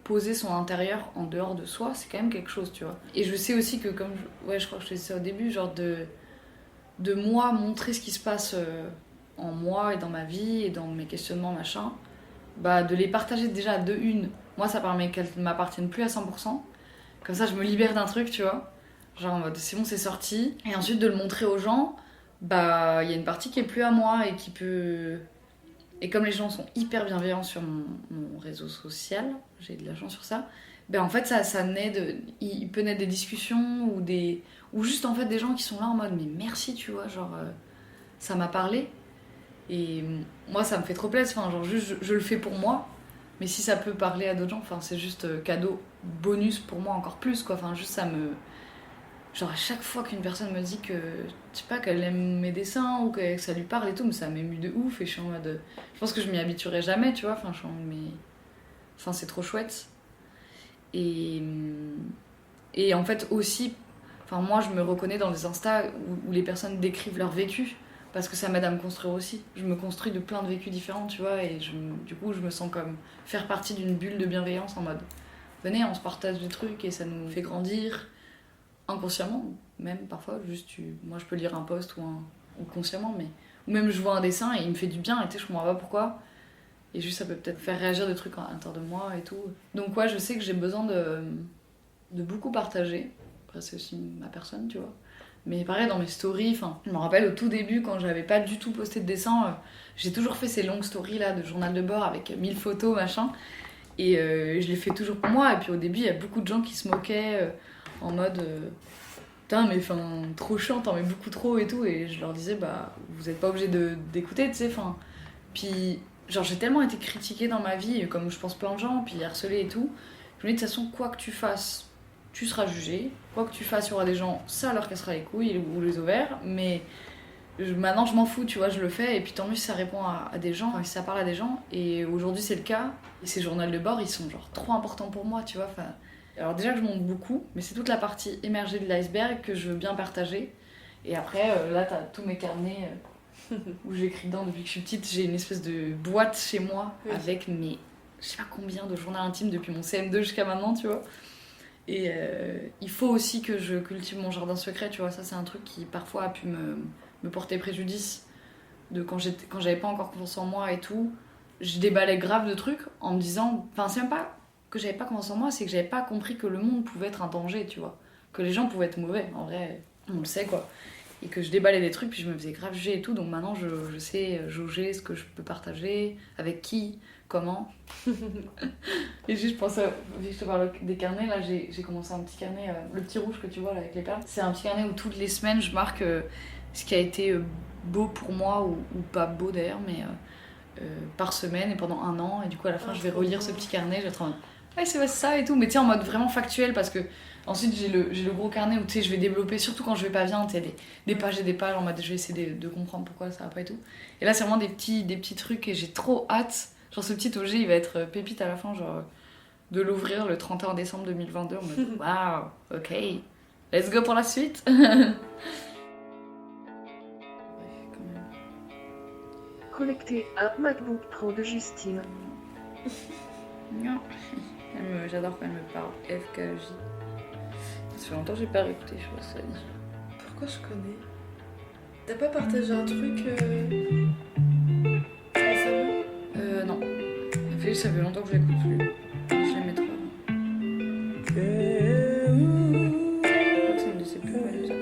Speaker 1: poser son intérieur en dehors de soi. C'est quand même quelque chose, tu vois. Et je sais aussi que, comme je crois que je te disais ça au début, genre de moi montrer ce qui se passe en moi et dans ma vie et dans mes questionnements, machin. De les partager déjà de une. Moi, ça permet qu'elles ne m'appartiennent plus à 100%. Comme ça, je me libère d'un truc, tu vois. Genre en mode, c'est bon, c'est sorti. Et ensuite, de le montrer aux gens, y a une partie qui est plus à moi et qui peut... Et comme les gens sont hyper bienveillants sur mon réseau social, j'ai de la chance sur ça, en fait, ça naît il peut naître des discussions ou juste en fait des gens qui sont là en mode, mais merci, tu vois, genre, ça m'a parlé. Et moi ça me fait trop plaisir, enfin, genre juste je le fais pour moi, mais si ça peut parler à d'autres gens, enfin, c'est juste cadeau bonus pour moi encore plus quoi, enfin juste genre à chaque fois qu'une personne me dit que, je sais pas, qu'elle aime mes dessins ou que ça lui parle et tout, mais ça m'émue de ouf et je suis en mode... Je pense que je m'y habituerai jamais, tu vois, enfin, je suis en mode, mais... Enfin, c'est trop chouette. Et en fait aussi, enfin, moi je me reconnais dans les Insta où les personnes décrivent leur vécu, parce que ça m'aide à me construire aussi. Je me construis de plein de vécus différents, tu vois, et du coup je me sens comme faire partie d'une bulle de bienveillance en mode venez, on se partage des trucs et ça nous fait grandir inconsciemment, même parfois, juste moi je peux lire un post ou consciemment, mais ou même je vois un dessin et il me fait du bien et tu sais, je comprends pas pourquoi. Et juste ça peut peut-être faire réagir des trucs à l'intérieur de moi et tout. Donc ouais, je sais que j'ai besoin de beaucoup partager. Après c'est aussi ma personne, tu vois. Mais pareil dans mes stories, enfin, je me rappelle au tout début quand j'avais pas du tout posté de dessin, j'ai toujours fait ces longues stories là de journal de bord avec 1000 photos machin. Et je les fais toujours pour moi. Et puis au début il y a beaucoup de gens qui se moquaient en mode putain mais enfin trop chiant, t'en mets beaucoup trop et tout. Et je leur disais bah vous êtes pas obligés d'écouter, tu sais, enfin. Puis genre j'ai tellement été critiquée dans ma vie, comme je pense plein de gens, puis harcelée et tout. Je me dis de toute façon, quoi que tu fasses, tu seras jugé. Quoi que tu fasses, il y aura des gens, ça leur cassera les couilles ou les ovaires. Mais maintenant je m'en fous, tu vois, je le fais. Et puis tant mieux si ça répond à des gens, si ça parle à des gens. Et aujourd'hui c'est le cas. Et ces journaux de bord, ils sont genre trop importants pour moi, tu vois. Enfin, alors déjà que je monte beaucoup, mais c'est toute la partie émergée de l'iceberg que je veux bien partager. Et après, là t'as tous mes carnets... où j'écris dedans depuis que je suis petite. J'ai une espèce de boîte chez moi avec mes je sais pas combien de journaux intimes depuis mon CM2 jusqu'à maintenant, tu vois. Et il faut aussi que je cultive mon jardin secret, tu vois. Ça c'est un truc qui parfois a pu me porter préjudice de quand j'avais pas encore confiance en moi et tout. Je déballais grave de trucs en me disant, enfin c'est même pas que j'avais pas confiance en moi, c'est que j'avais pas compris que le monde pouvait être un danger, tu vois, que les gens pouvaient être mauvais. En vrai on le sait quoi. Et que je déballais des trucs, puis je me faisais grave juger et tout. Donc maintenant, je sais jauger ce que je peux partager, avec qui, comment. Et juste, je pense à... Je te parle des carnets, là, j'ai commencé un petit carnet, le petit rouge que tu vois, là, avec les perles. C'est un petit carnet où toutes les semaines, je marque ce qui a été beau pour moi, ou pas beau d'ailleurs, mais par semaine et pendant un an. Et du coup, à la fin, je vais relire ce petit carnet, je vais être en mode... Ouais, c'est ça et tout. Mais tu sais, en mode vraiment factuel, parce que... Ensuite, j'ai le gros carnet où tu sais, je vais développer, surtout quand je vais pas bien, tu sais, des pages et des pages en mode je vais essayer de comprendre pourquoi ça va pas et tout. Et là, c'est vraiment des petits trucs et j'ai trop hâte. Genre, ce petit objet, il va être pépite à la fin, genre de l'ouvrir le 31 décembre 2022. On me dit waouh, ok, let's go pour la suite.
Speaker 6: Collecter un MacBook Pro de Justine.
Speaker 1: Non, j'adore quand elle me parle. FKJ. Ça fait longtemps que j'ai pas réécouté, je pense, ça dit.
Speaker 4: Pourquoi je connais? T'as pas partagé un truc récemment?
Speaker 1: Non. Ça fait longtemps que je l'écoute plus. Je l'aimais trop. Je crois que ça me disait plus, mais ça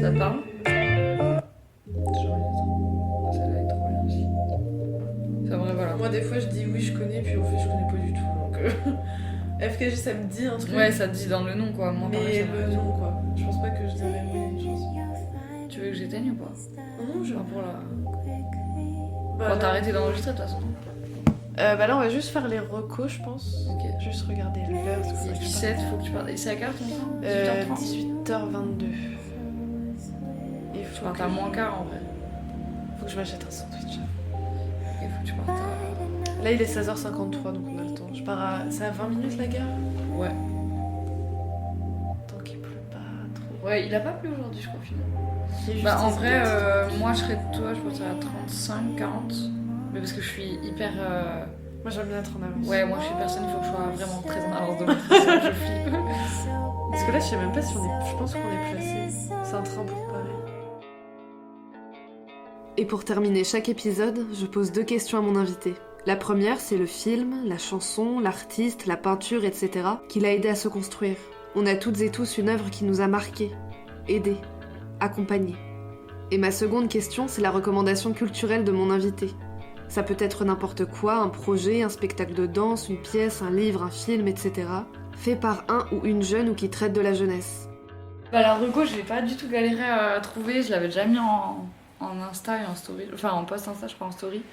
Speaker 1: ça te parle? Celle-là est trop bien aussi. Enfin bref, voilà.
Speaker 4: Moi, des fois, je dis oui, je connais, puis en fait, je connais pas du tout. Donc, FKJ, ça me dit un truc.
Speaker 1: Ouais, ça te dit dans le nom, quoi. Moi,
Speaker 4: mais
Speaker 1: pareil,
Speaker 4: le nom, quoi. Je pense pas que je dirais mes chansons.
Speaker 1: Tu veux que j'éteigne ou pas?
Speaker 4: Non, je...
Speaker 1: Enfin, pour la...
Speaker 4: Bah,
Speaker 1: Bon, t'as arrêté d'enregistrer, de toute façon.
Speaker 4: bah là, on va juste faire les recos, je pense.
Speaker 1: Ok.
Speaker 4: Juste regarder l'heure.
Speaker 1: Il est 17, faut que tu parles. Et c'est à quelle heure ton train?
Speaker 4: 18h22. Il
Speaker 1: Tu
Speaker 4: faut
Speaker 1: partes
Speaker 4: que...
Speaker 1: à moins quart, en vrai.
Speaker 4: Faut que je m'achète un sandwich.
Speaker 1: Il faut que tu partes à...
Speaker 4: Là, il est 16h53, donc on a le temps. Je pars à... C'est à 20 minutes, la gare?
Speaker 1: Ouais.
Speaker 4: Tant qu'il pleut pas trop.
Speaker 1: Ouais, il a pas plu aujourd'hui, je crois, finalement.
Speaker 4: Juste
Speaker 1: Bah, en
Speaker 4: des
Speaker 1: vrai,
Speaker 4: petits
Speaker 1: moi, je serais de toi, je pense à 35, 40. Mais parce que je suis hyper...
Speaker 4: Moi, j'aime bien être en avance.
Speaker 1: Ouais, moi, je suis personne, il faut que je sois vraiment très en avance de mon train, je flippe.
Speaker 4: Parce que là, je sais même pas si on est... Je pense qu'on est placé. C'est un train pour Paris.
Speaker 2: Et pour terminer chaque épisode, je pose 2 questions à mon invité. La première, c'est le film, la chanson, l'artiste, la peinture, etc. qui l'a aidé à se construire. On a toutes et tous une œuvre qui nous a marqués, aidés, accompagnés. Et ma seconde question, c'est la recommandation culturelle de mon invité. Ça peut être n'importe quoi, un projet, un spectacle de danse, une pièce, un livre, un film, etc. fait par un ou une jeune ou qui traite de la jeunesse.
Speaker 1: Bah, la reco, je l'ai pas du tout galéré à trouver, je l'avais déjà mis en Insta et en story, enfin en post Insta, je crois, en story.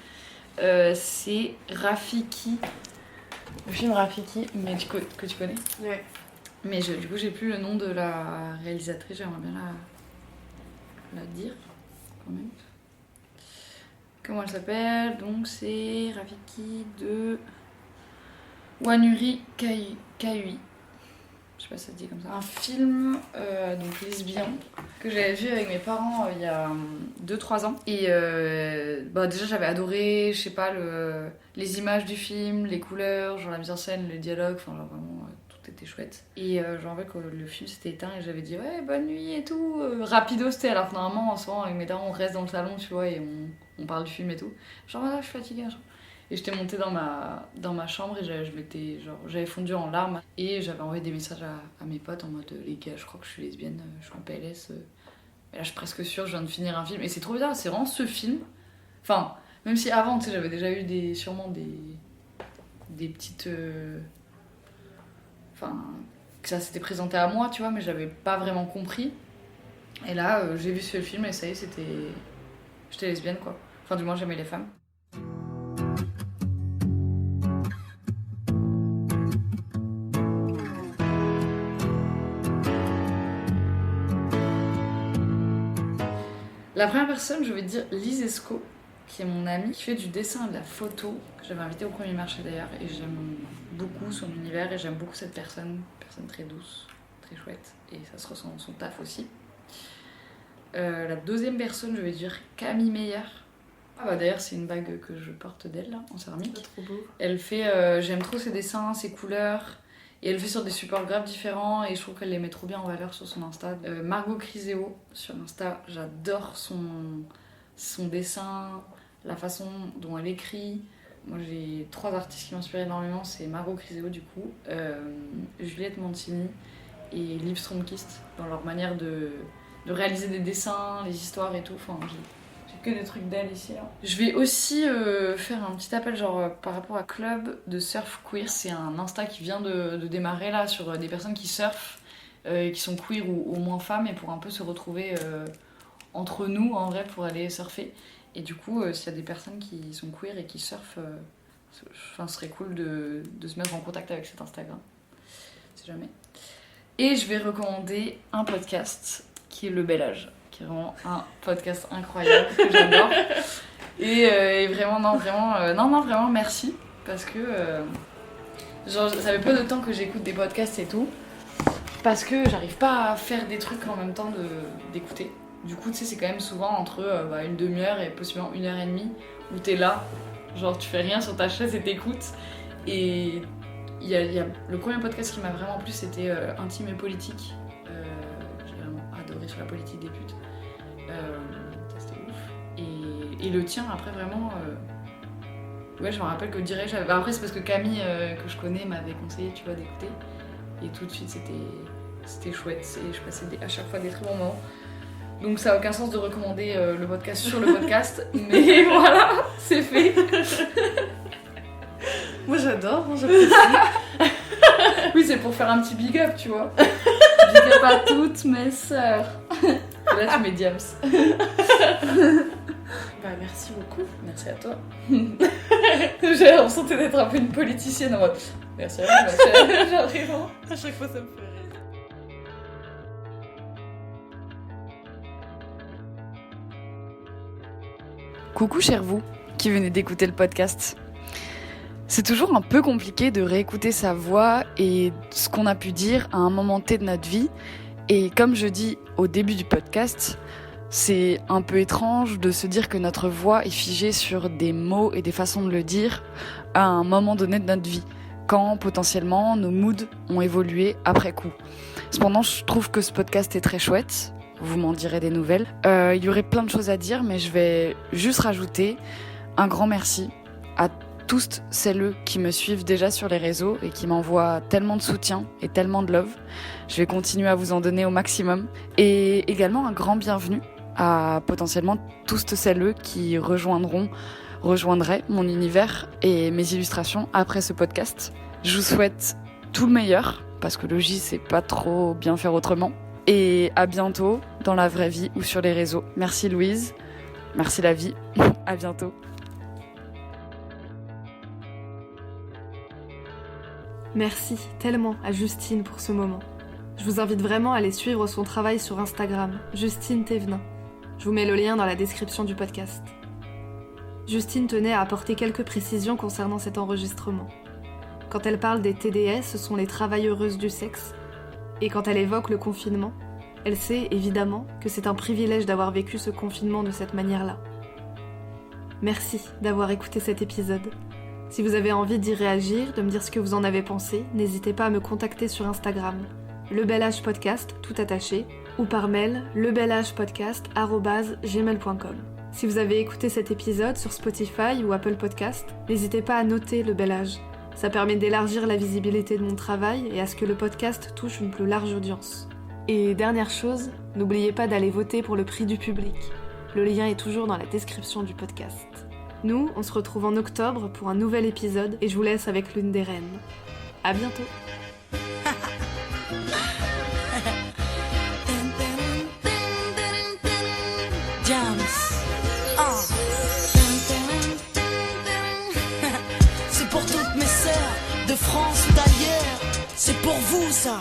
Speaker 1: C'est Rafiki Le film Rafiki, mais que tu connais.
Speaker 4: Ouais.
Speaker 1: Mais du coup, j'ai plus le nom de la réalisatrice, j'aimerais bien la dire quand même. Comment elle s'appelle? Donc c'est Rafiki de Wanuri Kaui. Je sais pas si ça se dit comme ça. Un film donc lesbien que j'avais vu avec mes parents il y a 2-3 ans. Et déjà j'avais adoré, je sais pas, les images du film, les couleurs, genre la mise en scène, le dialogue, enfin genre vraiment tout était chouette. Et genre en fait quand le film s'était éteint et j'avais dit ouais bonne nuit et tout, rapido c'était, alors que normalement en souvent avec mes parents on reste dans le salon tu vois et on parle du film et tout. Genre voilà je suis fatiguée. Genre. Et j'étais montée dans ma chambre et j'avais fondu en larmes. Et j'avais envoyé des messages à mes potes en mode les gars, je crois que je suis lesbienne, je suis en PLS. Et là, je suis presque sûre, je viens de finir un film. Et c'est trop bizarre, c'est vraiment ce film. Enfin, même si avant, tu sais, j'avais déjà eu sûrement des petites. Enfin, que ça s'était présenté à moi, tu vois, mais j'avais pas vraiment compris. Et là, j'ai vu ce film et ça y est, j'étais lesbienne, quoi. Enfin, du moins, j'aimais les femmes. La première personne, je vais te dire Lise Esco, qui est mon amie, qui fait du dessin et de la photo, que j'avais invitée au premier marché d'ailleurs, et j'aime beaucoup son univers et j'aime beaucoup cette personne très douce, très chouette, et ça se ressent dans son taf aussi. La deuxième personne, je vais dire Camille Meyer. D'ailleurs, c'est une bague que je porte d'elle, là, en céramique.
Speaker 4: C'est trop beau.
Speaker 1: Elle fait, j'aime trop ses dessins, ses couleurs. Et elle le fait sur des supports graves différents et je trouve qu'elle les met trop bien en valeur sur son Insta. Margot Criseo sur Insta, j'adore son dessin, la façon dont elle écrit. Moi j'ai 3 artistes qui m'inspirent énormément, c'est Margot Criseo du coup, Juliette Mancini et Liv Stromkist dans leur manière de réaliser des dessins, les histoires et tout. Enfin, j'ai que des trucs d'elle ici. Hein. Je vais aussi faire un petit appel par rapport à Club de Surf Queer. C'est un Insta qui vient de démarrer là sur des personnes qui surfent, qui sont queer ou au moins femmes et pour un peu se retrouver entre nous en vrai pour aller surfer. Et du coup, s'il y a des personnes qui sont queer et qui surfent, ce serait cool de se mettre en contact avec cet Instagram. Si jamais. Et je vais recommander un podcast qui est Le Bel Âge. Qui est vraiment un podcast incroyable que j'adore. Et vraiment, vraiment merci. Parce que ça fait peu de temps que j'écoute des podcasts et tout. Parce que j'arrive pas à faire des trucs en même temps d'écouter. Du coup, tu sais, c'est quand même souvent entre une demi-heure et possiblement 1h30 où t'es là. Genre, tu fais rien sur ta chaise et t'écoutes. Et il y a le premier podcast qui m'a vraiment plu, c'était Intime et politique. J'ai vraiment adoré sur la politique des putes. Ça c'était ouf. Et le tien après vraiment ouais je me rappelle que direct après c'est parce que Camille que je connais m'avait conseillé tu vois d'écouter et tout de suite c'était chouette et je passais à chaque fois des très bons moments donc ça a aucun sens de recommander le podcast sur le podcast mais voilà c'est fait.
Speaker 4: Moi j'adore, j'apprécie.
Speaker 1: Oui c'est pour faire un petit big up tu vois. Big up à toutes mes sœurs. Là tu mets Diams.
Speaker 4: Merci beaucoup.
Speaker 1: Merci à toi. J'ai l'impression d'être un peu une politicienne en mode merci à vous, merci à vous. J'arrive.
Speaker 4: À chaque fois ça me fait rire.
Speaker 5: Coucou chers vous qui venez d'écouter le podcast. C'est toujours un peu compliqué de réécouter sa voix et ce qu'on a pu dire à un moment T de notre vie. Et comme je dis au début du podcast, c'est un peu étrange de se dire que notre voix est figée sur des mots et des façons de le dire à un moment donné de notre vie, quand potentiellement nos moods ont évolué après coup. Cependant, je trouve que ce podcast est très chouette, vous m'en direz des nouvelles. Il y aurait plein de choses à dire, mais je vais juste rajouter un grand merci à tous celles qui me suivent déjà sur les réseaux et qui m'envoient tellement de soutien et tellement de love. Je vais continuer à vous en donner au maximum. Et également un grand bienvenue à potentiellement tous celles qui rejoindraient mon univers et mes illustrations après ce podcast. Je vous souhaite tout le meilleur, parce que le J, c'est pas trop bien faire autrement. Et à bientôt dans la vraie vie ou sur les réseaux. Merci Louise, merci la vie, à bientôt.
Speaker 2: Merci tellement à Justine pour ce moment. Je vous invite vraiment à aller suivre son travail sur Instagram, Justine Thévenin. Je vous mets le lien dans la description du podcast. Justine tenait à apporter quelques précisions concernant cet enregistrement. Quand elle parle des TDS, ce sont les travailleuses du sexe. Et quand elle évoque le confinement, elle sait évidemment que c'est un privilège d'avoir vécu ce confinement de cette manière-là. Merci d'avoir écouté cet épisode. Si vous avez envie d'y réagir, de me dire ce que vous en avez pensé, n'hésitez pas à me contacter sur Instagram, lebelagepodcast, tout attaché, ou par mail, lebelagepodcast@gmail.com. Si vous avez écouté cet épisode sur Spotify ou Apple Podcast, n'hésitez pas à noter Le Bel Âge. Ça permet d'élargir la visibilité de mon travail et à ce que le podcast touche une plus large audience. Et dernière chose, n'oubliez pas d'aller voter pour le prix du public. Le lien est toujours dans la description du podcast. Nous, on se retrouve en octobre pour un nouvel épisode et je vous laisse avec l'une des reines. À bientôt.
Speaker 7: C'est pour toutes mes sœurs de France ou d'ailleurs, c'est pour vous ça.